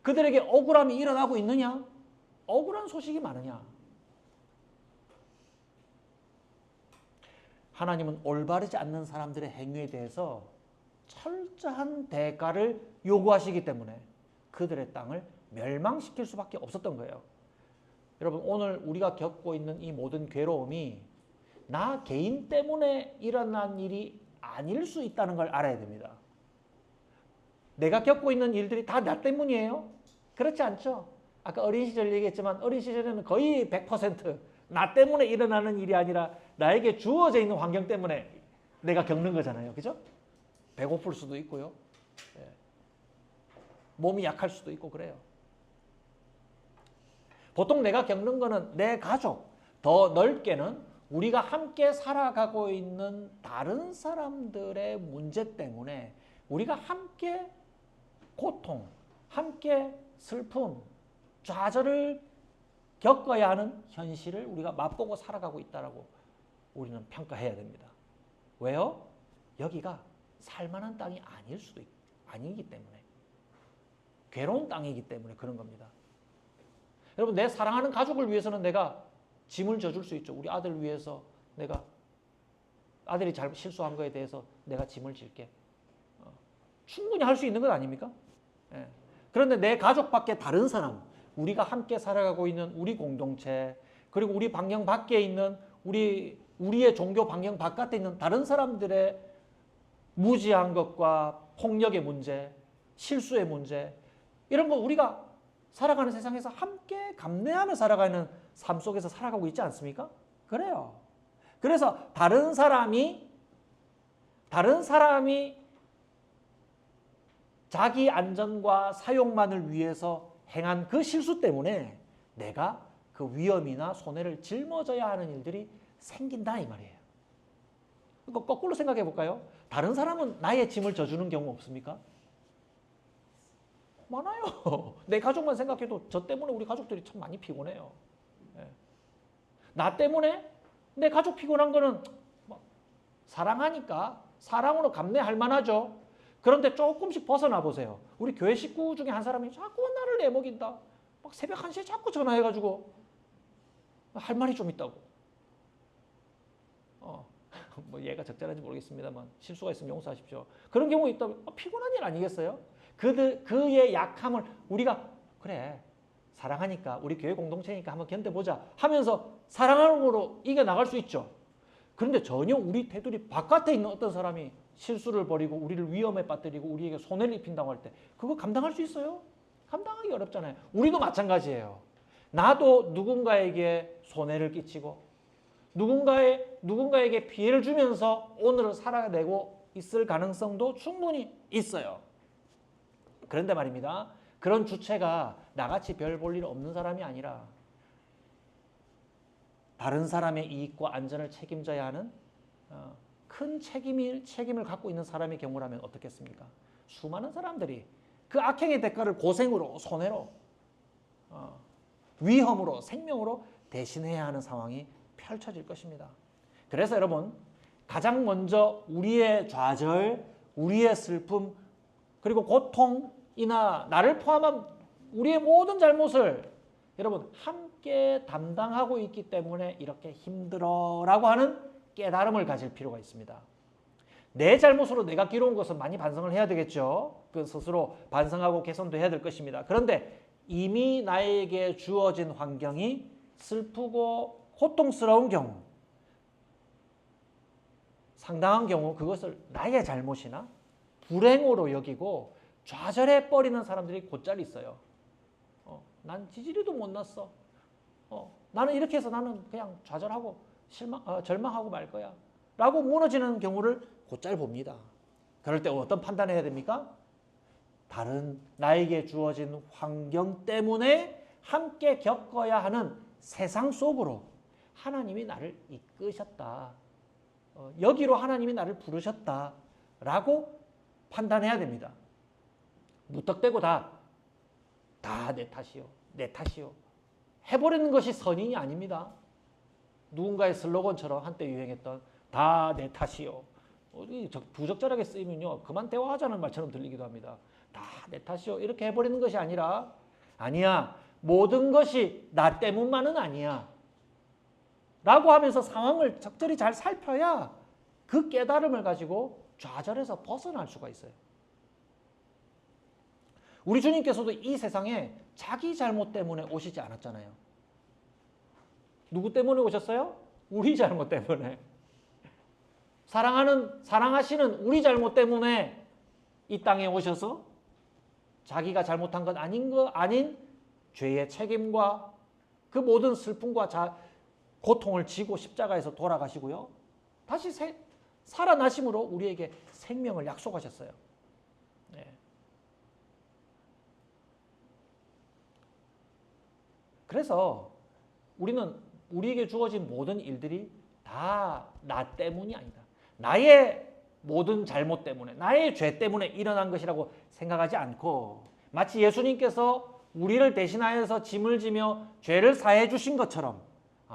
S3: 그들에게 억울함이 일어나고 있느냐? 억울한 소식이 많으냐? 하나님은 올바르지 않는 사람들의 행위에 대해서 철저한 대가를 요구하시기 때문에 그들의 땅을 멸망시킬 수밖에 없었던 거예요. 여러분, 오늘 우리가 겪고 있는 이 모든 괴로움이 나 개인 때문에 일어난 일이 아닐 수 있다는 걸 알아야 됩니다. 내가 겪고 있는 일들이 다 나 때문이에요? 그렇지 않죠? 아까 어린 시절 얘기했지만 어린 시절에는 거의 100% 나 때문에 일어나는 일이 아니라 나에게 주어져 있는 환경 때문에 내가 겪는 거잖아요. 그죠? 배고플 수도 있고요. 몸이 약할 수도 있고 그래요. 보통 내가 겪는 거는 내 가족, 더 넓게는 우리가 함께 살아가고 있는 다른 사람들의 문제 때문에 우리가 함께 고통, 함께 슬픔, 좌절을 겪어야 하는 현실을 우리가 맛보고 살아가고 있다라고 우리는 평가해야 됩니다. 왜요? 여기가 살만한 땅이 아니기 때문에, 괴로운 땅이기 때문에 그런 겁니다. 여러분, 내 사랑하는 가족을 위해서는 내가 짐을 져줄 수 있죠. 우리 아들 위해서 내가 아들이 실수한 거에 대해서 내가 짐을 질게. 충분히 할 수 있는 것 아닙니까? 예. 그런데 내 가족 밖에 다른 사람, 우리가 함께 살아가고 있는 우리 공동체, 그리고 우리 방향 밖에 있는 우리의 종교 방향 바깥에 있는 다른 사람들의 무지한 것과 폭력의 문제, 실수의 문제, 이런 거 우리가 살아가는 세상에서 함께 감내하며 살아가는 삶 속에서 살아가고 있지 않습니까? 그래요. 그래서 다른 사람이 자기 안전과 사용만을 위해서 행한 그 실수 때문에 내가 그 위험이나 손해를 짊어져야 하는 일들이 생긴다 이 말이에요. 그러니까 거꾸로 생각해 볼까요? 다른 사람은 나의 짐을 져주는 경우 없습니까? 많아요. 내 가족만 생각해도 저 때문에 우리 가족들이 참 많이 피곤해요. 나 때문에 내 가족 피곤한 거는 사랑하니까 사랑으로 감내할 만하죠. 그런데 조금씩 벗어나 보세요. 우리 교회 식구 중에 한 사람이 자꾸 나를 내먹인다. 막 새벽 1시에 자꾸 전화해가지고 할 말이 좀 있다고. 뭐 얘가 적절한지 모르겠습니다만 실수가 있으면 용서하십시오. 그런 경우가 있다면 피곤한 일 아니겠어요? 그의 약함을 우리가 그래 사랑하니까 우리 교회 공동체니까 한번 견뎌보자 하면서 사랑으로 이겨나갈 수 있죠. 그런데 전혀 우리 테두리 바깥에 있는 어떤 사람이 실수를 벌이고 우리를 위험에 빠뜨리고 우리에게 손해를 입힌다고 할 때 그거 감당할 수 있어요? 감당하기 어렵잖아요. 우리도 마찬가지예요. 나도 누군가에게 손해를 끼치고 누군가에게 피해를 주면서 오늘을 살아내고 있을 가능성도 충분히 있어요. 그런데 말입니다. 그런 주체가 나같이 별 볼 일 없는 사람이 아니라 다른 사람의 이익과 안전을 책임져야 하는 큰 책임을 갖고 있는 사람의 경우라면 어떻겠습니까? 수많은 사람들이 그 악행의 대가를 고생으로, 손해로, 위험으로, 생명으로 대신해야 하는 상황이 펼쳐질 것입니다. 그래서 여러분, 가장 먼저 우리의 좌절, 우리의 슬픔, 그리고 고통이나 나를 포함한 우리의 모든 잘못을 여러분 함께 담당하고 있기 때문에 이렇게 힘들어라고 하는 깨달음을 가질 필요가 있습니다. 내 잘못으로 내가 기로운 것은 많이 반성을 해야 되겠죠. 그 스스로 반성하고 개선도 해야 될 것입니다. 그런데 이미 나에게 주어진 환경이 슬프고 고통스러운 경우, 상당한 경우 그것을 나의 잘못이나 불행으로 여기고 좌절해 버리는 사람들이 곧잘 있어요. 난 지지리도 못 났어. 나는 이렇게 해서 나는 그냥 좌절하고 절망하고 말 거야. 라고 무너지는 경우를 곧잘 봅니다. 그럴 때 어떤 판단을 해야 됩니까? 다른 나에게 주어진 환경 때문에 함께 겪어야 하는 세상 속으로 하나님이 나를 이끄셨다. 여기로 하나님이 나를 부르셨다. 라고 판단해야 됩니다. 무턱대고 다 내 탓이요. 내 탓이요. 해버리는 것이 선인이 아닙니다. 누군가의 슬로건처럼 한때 유행했던 다 내 탓이요. 부적절하게 쓰이면요. 그만 대화하자는 말처럼 들리기도 합니다. 다 내 탓이요. 이렇게 해버리는 것이 아니라 아니야. 모든 것이 나 때문만은 아니야. 라고 하면서 상황을 적절히 잘 살펴야 그 깨달음을 가지고 좌절에서 벗어날 수가 있어요. 우리 주님께서도 이 세상에 자기 잘못 때문에 오시지 않았잖아요. 누구 때문에 오셨어요? 우리 잘못 때문에. 사랑하시는 우리 잘못 때문에 이 땅에 오셔서 자기가 잘못한 것 아닌 죄의 책임과 그 모든 슬픔과 고통을 지고 십자가에서 돌아가시고요. 다시 살아나심으로 우리에게 생명을 약속하셨어요. 네. 그래서 우리에게 주어진 모든 일들이 다 나 때문이 아니다. 나의 모든 잘못 때문에, 나의 죄 때문에 일어난 것이라고 생각하지 않고 마치 예수님께서 우리를 대신하여서 짐을 지며 죄를 사해 주신 것처럼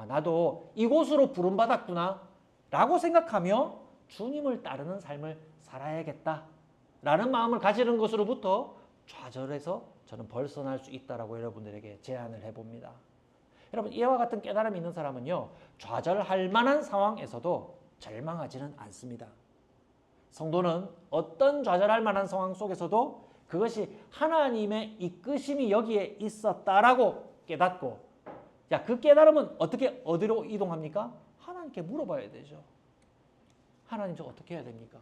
S3: 나도 이곳으로 부름받았구나 라고 생각하며 주님을 따르는 삶을 살아야겠다 라는 마음을 가지는 것으로부터 좌절해서 저는 벗어날 수 있다라고 여러분들에게 제안을 해봅니다. 여러분 이와 같은 깨달음이 있는 사람은요 좌절할 만한 상황에서도 절망하지는 않습니다. 성도는 어떤 좌절할 만한 상황 속에서도 그것이 하나님의 이끄심이 여기에 있었다라고 깨닫고 그 깨달음은 어디로 이동합니까? 하나님께 물어봐야 되죠. 하나님 저 어떻게 해야 됩니까?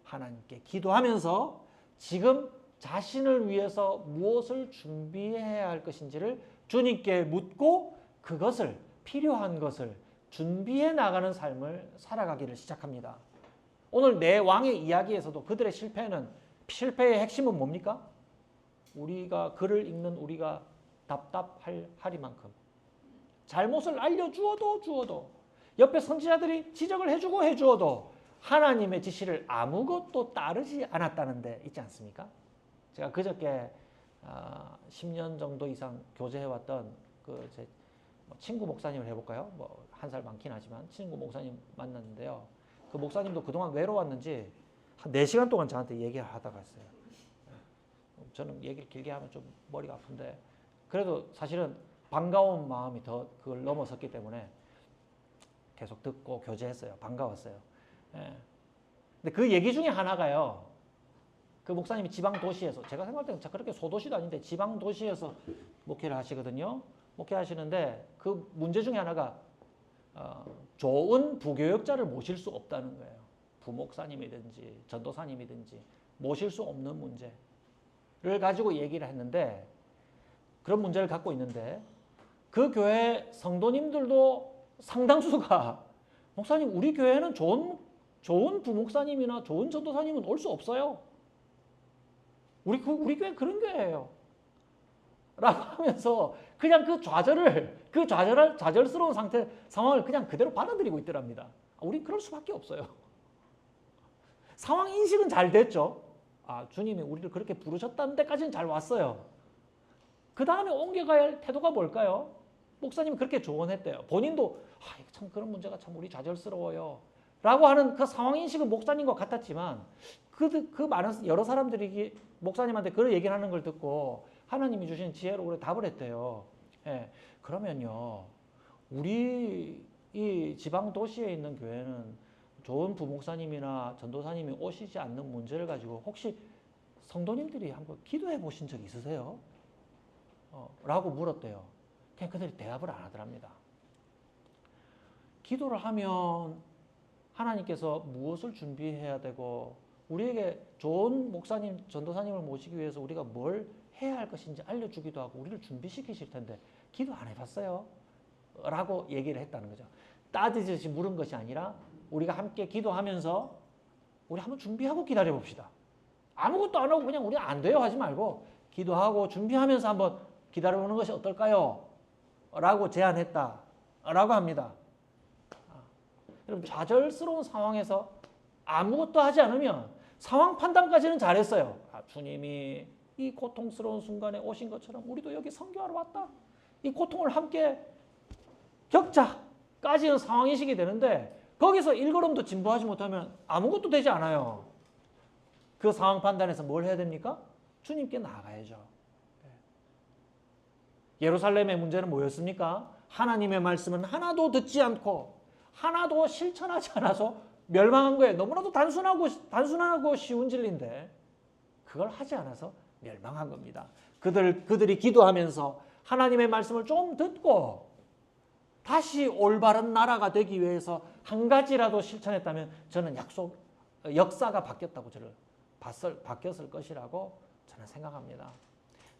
S3: 하나님께 기도하면서 지금 자신을 위해서 무엇을 준비해야 할 것인지를 주님께 묻고 그것을 필요한 것을 준비해 나가는 삶을 살아가기를 시작합니다. 오늘 내 왕의 이야기에서도 그들의 실패의 핵심은 뭡니까? 우리가 글을 읽는 우리가 답답하리만큼 잘못을 알려주어도 옆에 선지자들이 지적을 해주어도 하나님의 지시를 아무것도 따르지 않았다는 데 있지 않습니까? 제가 그저께 10년 정도 이상 교제해왔던 제 친구 목사님을 해볼까요? 한 살 많긴 하지만 친구 목사님 만났는데요. 그 목사님도 그동안 외로웠는지 한 4시간 동안 저한테 얘기를 하다가 했어요. 저는 얘기를 길게 하면 좀 머리가 아픈데 그래도 사실은 반가운 마음이 더 그걸 넘어섰기 때문에 계속 듣고 교제했어요. 반가웠어요. 예. 근데 그 얘기 중에 하나가요. 그 목사님이 지방 도시에서 제가 생각할 때는 그렇게 소도시도 아닌데 지방 도시에서 목회를 하시거든요. 목회하시는데 그 문제 중에 하나가 좋은 부교역자를 모실 수 없다는 거예요. 부목사님이든지 전도사님이든지 모실 수 없는 문제를 가지고 얘기를 했는데 그런 문제를 갖고 있는데 그 교회 성도님들도 상당수가 목사님 우리 교회는 좋은 부목사님이나 좋은 전도사님은 올 수 없어요. 우리 교회 그런 교회예요. 라고 하면서 그냥 그 좌절스러운 상황을 그냥 그대로 받아들이고 있더랍니다. 우린 그럴 수밖에 없어요. 상황 인식은 잘 됐죠. 주님이 우리를 그렇게 부르셨다는 데까지는 잘 왔어요. 그 다음에 옮겨가야 할 태도가 뭘까요? 목사님이 그렇게 조언했대요. 본인도 참 그런 문제가 참 우리 좌절스러워요. 라고 하는 그 상황 인식은 목사님과 같았지만 그 많은 여러 사람들이 목사님한테 그런 얘기를 하는 걸 듣고 하나님이 주신 지혜로 그래 답을 했대요. 예, 그러면요, 우리 이 지방 도시에 있는 교회는 좋은 부목사님이나 전도사님이 오시지 않는 문제를 가지고 혹시 성도님들이 한번 기도해 보신 적 있으세요? 라고 물었대요. 그냥 그들이 대답을 안 하더랍니다. 기도를 하면 하나님께서 무엇을 준비해야 되고 우리에게 좋은 목사님, 전도사님을 모시기 위해서 우리가 뭘 해야 할 것인지 알려주기도 하고 우리를 준비시키실 텐데 기도 안 해봤어요? 라고 얘기를 했다는 거죠. 따지듯이 물은 것이 아니라 우리가 함께 기도하면서 우리 한번 준비하고 기다려 봅시다. 아무것도 안 하고 그냥 우리 안 돼요 하지 말고 기도하고 준비하면서 한번 기다려보는 것이 어떨까요? 라고 제안했다 라고 합니다. 여러분, 좌절스러운 상황에서 아무것도 하지 않으면 상황 판단까지는 잘했어요. 주님이 이 고통스러운 순간에 오신 것처럼 우리도 여기 선교하러 왔다. 이 고통을 함께 겪자까지는 상황인식이 되는데 거기서 일걸음도 진보하지 못하면 아무것도 되지 않아요. 그 상황 판단에서 뭘 해야 됩니까? 주님께 나아가야죠. 예루살렘의 문제는 뭐였습니까? 하나님의 말씀은 하나도 듣지 않고 하나도 실천하지 않아서 멸망한 거예요. 너무나도 단순하고 쉬운 진리인데 그걸 하지 않아서 멸망한 겁니다. 그들이 기도하면서 하나님의 말씀을 좀 듣고 다시 올바른 나라가 되기 위해서 한 가지라도 실천했다면 저는 역사가 바뀌었다고 바뀌었을 것이라고 저는 생각합니다.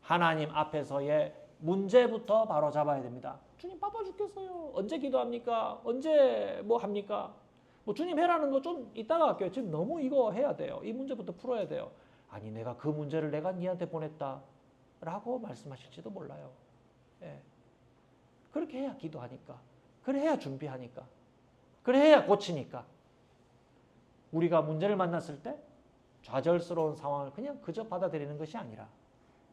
S3: 하나님 앞에서의 문제부터 바로 잡아야 됩니다. 주님 바빠 죽겠어요. 언제 기도합니까? 언제 뭐 합니까? 뭐 주님 해라는 거 좀 이따가 할게요. 지금 너무 이거 해야 돼요. 이 문제부터 풀어야 돼요. 아니 내가 그 문제를 내가 니한테 보냈다 라고 말씀하실지도 몰라요. 예. 그렇게 해야 기도하니까. 그래야 준비하니까. 그래야 고치니까. 우리가 문제를 만났을 때 좌절스러운 상황을 그냥 그저 받아들이는 것이 아니라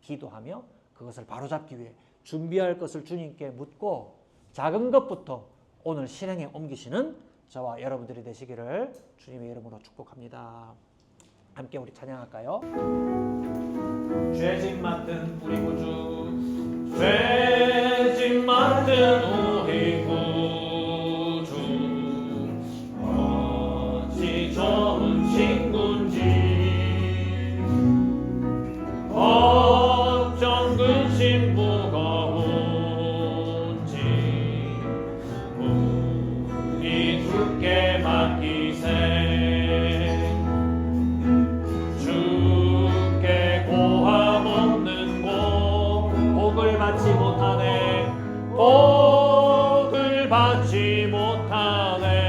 S3: 기도하며 그것을 바로잡기 위해 준비할 것을 주님께 묻고 작은 것부터 오늘 실행에 옮기시는 저와 여러분들이 되시기를 주님의 이름으로 축복합니다. 함께 우리 찬양할까요? 죄짐 맡은 우리 구주, 죄짐 맡은 우리 구주, 어찌 좋은 친구인지, 걱정 근심 무거운지 우리 주께 맡기세. 주께 고함 없는 곳 복을 받지 못하네. 복을 받지 못하네.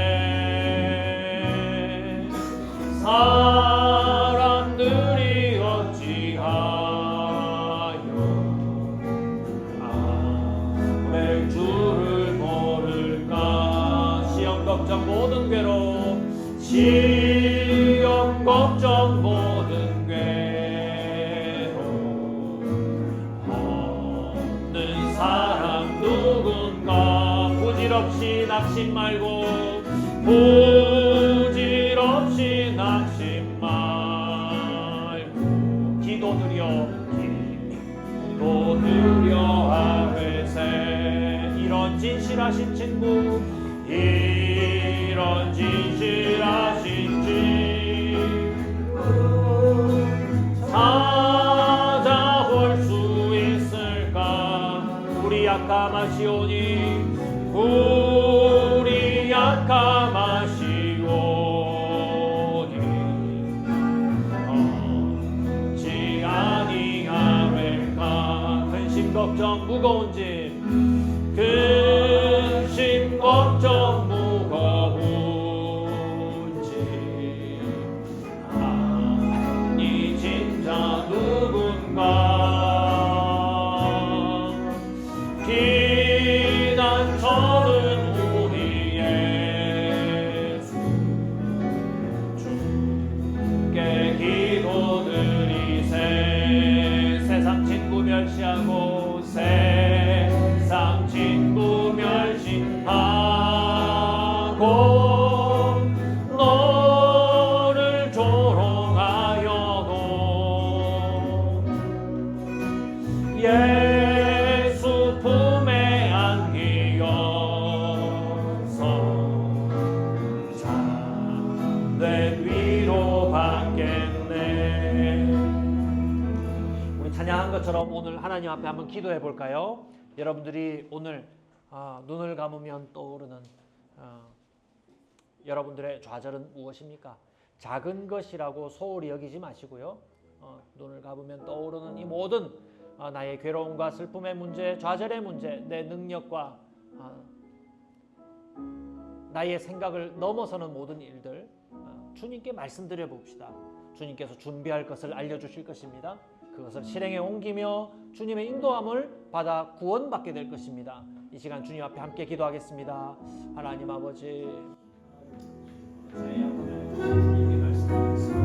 S3: 사람들이 어찌하여 아무 줄을 모를까. 시험 걱정 모든 괴로움, 시험 걱정 모든 괴로움, 없는 사람 누군가. 부질없이 낙심 말고, 부질없이 낙심 말고, 기도 드려 하회세. 이런 진실하신 친구, 이런 진실하신 친구 찾아볼 수 있을까. 우리 약함하시오니, 우리 약함하시오니, 어찌 아니하될까. 근심 걱정 무거운 짐, 근심 걱정 무거운 짐, 아니 진짜 누군가. 비난처는 우리 예수, 주께 기도드리세. 세상 친구 멸시하고 세상 친구 멸시하고 앞에 한번 기도해 볼까요? 여러분들이 오늘 눈을 감으면 떠오르는 여러분들의 좌절은 무엇입니까? 작은 것이라고 소홀히 여기지 마시고요. 눈을 감으면 떠오르는 이 모든 나의 괴로움과 슬픔의 문제, 좌절의 문제, 내 능력과 나의 생각을 넘어서는 모든 일들 주님께 말씀드려 봅시다. 주님께서 준비할 것을 알려주실 것입니다. 그것을 실행에 옮기며 주님의 인도함을 받아 구원받게 될 것입니다. 이 시간 주님 앞에 함께 기도하겠습니다. 하나님 아버지, 주님께 말씀드리겠습니다.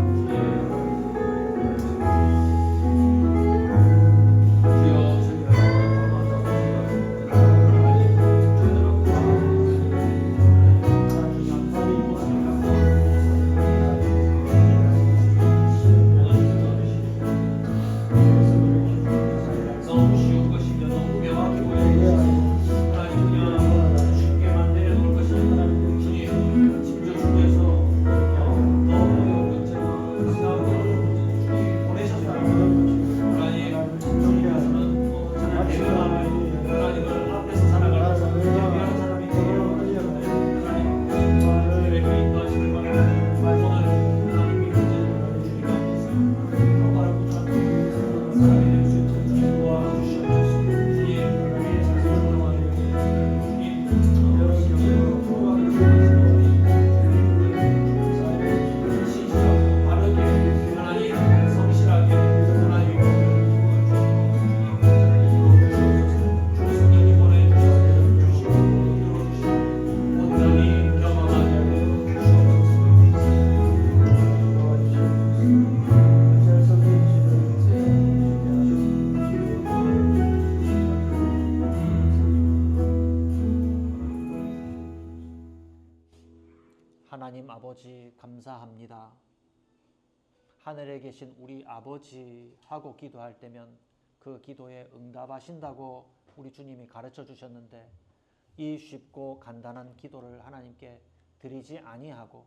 S3: 하나님 아버지 감사합니다. 하늘에 계신 우리 아버지 하고 기도할 때면 그 기도에 응답하신다고 우리 주님이 가르쳐 주셨는데 이 쉽고 간단한 기도를 하나님께 드리지 아니하고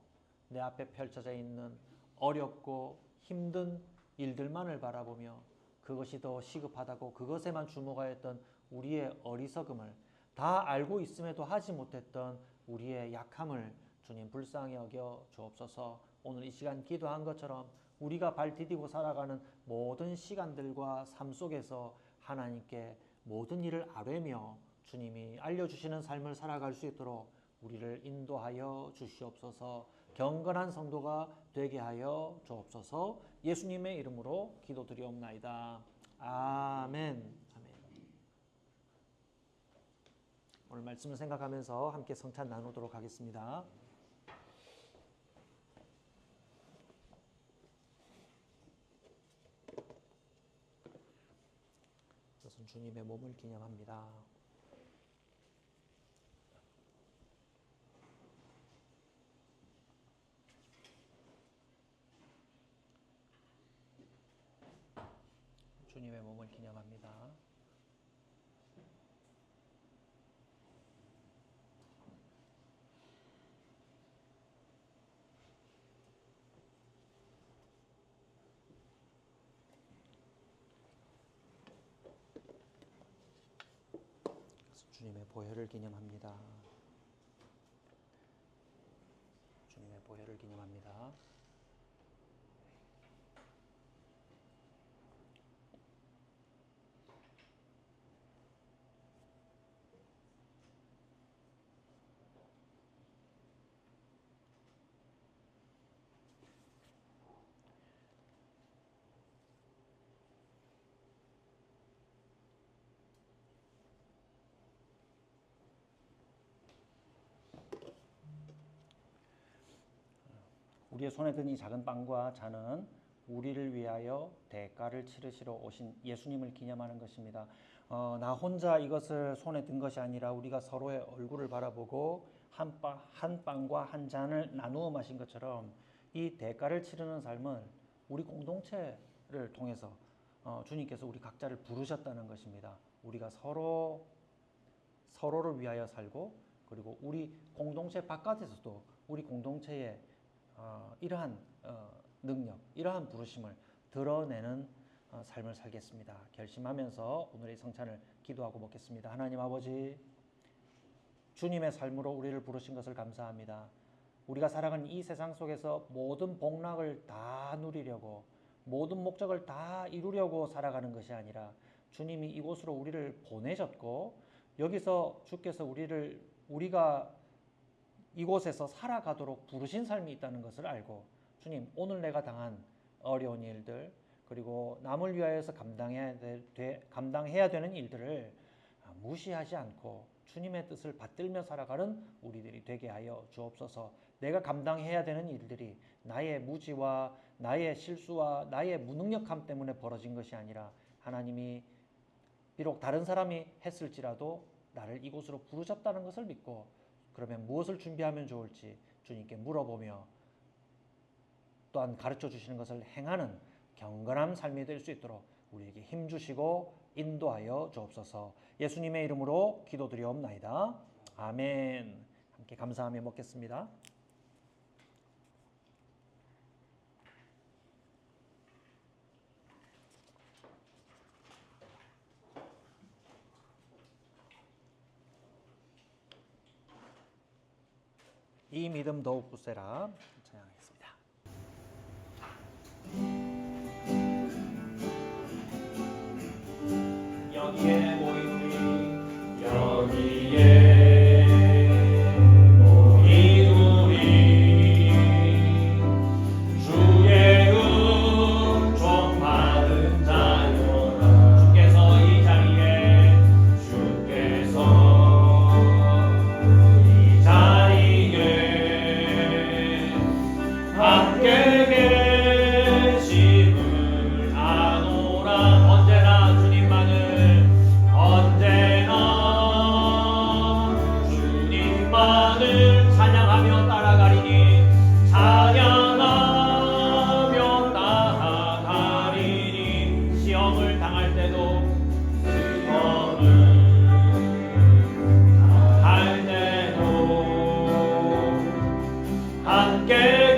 S3: 내 앞에 펼쳐져 있는 어렵고 힘든 일들만을 바라보며 그것이 더 시급하다고 그것에만 주목하였던 우리의 어리석음을 다 알고 있음에도 하지 못했던 우리의 약함을 주님 불쌍히 여겨 주옵소서. 오늘 이 시간 기도한 것처럼 우리가 발 디디고 살아가는 모든 시간들과 삶 속에서 하나님께 모든 일을 아뢰며 주님이 알려주시는 삶을 살아갈 수 있도록 우리를 인도하여 주시옵소서. 경건한 성도가 되게 하여 주옵소서. 예수님의 이름으로 기도드리옵나이다. 아멘. 아멘. 오늘 말씀을 생각하면서 함께 성찬 나누도록 하겠습니다. 이것은 주님의 몸을 기념합니다. 주님의 몸을 기념합니다. 주님의 보혈을 기념합니다. 주님의 보혈을 기념합니다. 우리의 손에 든 이 작은 빵과 잔은 우리를 위하여 대가를 치르시러 오신 예수님을 기념하는 것입니다. 나 혼자 이것을 손에 든 것이 아니라 우리가 서로의 얼굴을 바라보고 한 빵과 한 잔을 나누어 마신 것처럼 이 대가를 치르는 삶은 우리 공동체를 통해서 주님께서 우리 각자를 부르셨다는 것입니다. 우리가 서로를 위하여 살고 그리고 우리 공동체 바깥에서도 우리 공동체의 이러한 능력, 이러한 부르심을 드러내는 삶을 살겠습니다. 결심하면서 오늘의 성찬을 기도하고 먹겠습니다. 하나님 아버지, 주님의 삶으로 우리를 부르신 것을 감사합니다. 우리가 살아가는 이 세상 속에서 모든 복락을 다 누리려고, 모든 목적을 다 이루려고 살아가는 것이 아니라 주님이 이곳으로 우리를 보내셨고, 여기서 주께서 우리가 이곳에서 살아가도록 부르신 삶이 있다는 것을 알고, 주님, 오늘 내가 당한 어려운 일들, 그리고 남을 위하여서 감당해야 되는 일들을 무시하지 않고 주님의 뜻을 받들며 살아가는 우리들이 되게 하여 주옵소서. 내가 감당해야 되는 일들이 나의 무지와 나의 실수와 나의 무능력함 때문에 벌어진 것이 아니라 하나님이 비록 다른 사람이 했을지라도 나를 이곳으로 부르셨다는 것을 믿고, 그러면 무엇을 준비하면 좋을지 주님께 물어보며 또한 가르쳐 주시는 것을 행하는 경건한 삶이 될 수 있도록 우리에게 힘 주시고 인도하여 주옵소서. 예수님의 이름으로 기도드리옵나이다. 아멘. 함께 감사하며 먹겠습니다. 이 믿음 더욱 굳세라 찬양하겠습니다. 여기에 모인 우리, 여기에 모인 우리, 주의 은총 받은 자여라. 주께서 이 자리에, 함께 계심을 아노라. 언제나 주님만을, 언제나 주님만을 찬양하며 따라가리니, 찬양하며 따라가리니. 시험을 당할 때도, 함께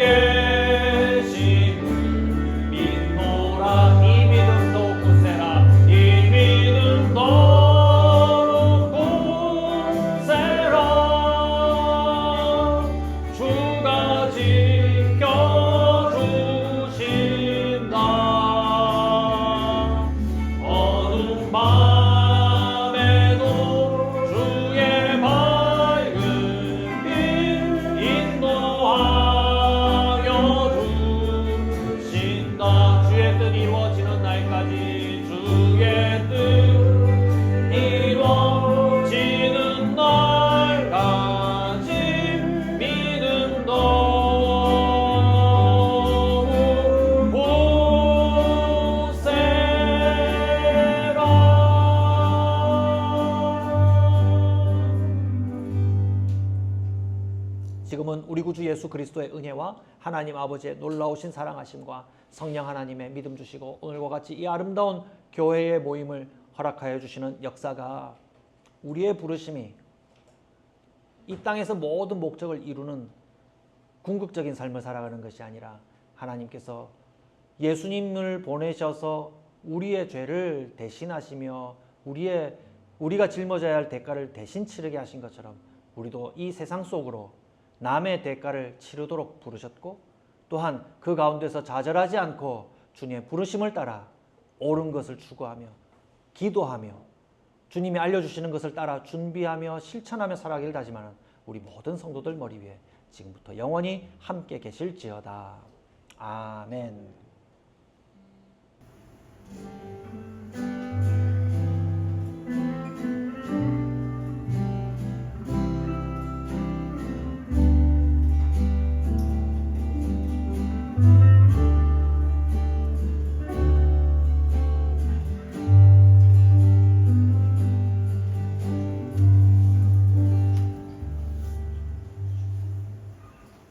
S3: 지금은 우리 구주 예수 그리스도의 은혜와 하나님 아버지의 놀라우신 사랑하심과 성령 하나님의 믿음 주시고, 오늘과 같이 이 아름다운 교회의 모임을 허락하여 주시는 역사가, 우리의 부르심이 이 땅에서 모든 목적을 이루는 궁극적인 삶을 살아가는 것이 아니라 하나님께서 예수님을 보내셔서 우리의 죄를 대신하시며 우리가 짊어져야 할 대가를 대신 치르게 하신 것처럼, 우리도 이 세상 속으로 남의 대가를 치르도록 부르셨고, 또한 그 가운데서 좌절하지 않고 주님의 부르심을 따라 옳은 것을 추구하며 기도하며 주님이 알려주시는 것을 따라 준비하며 실천하며 살아가기를 다짐하는 우리 모든 성도들 머리 위에 지금부터 영원히 함께 계실지어다. 아멘.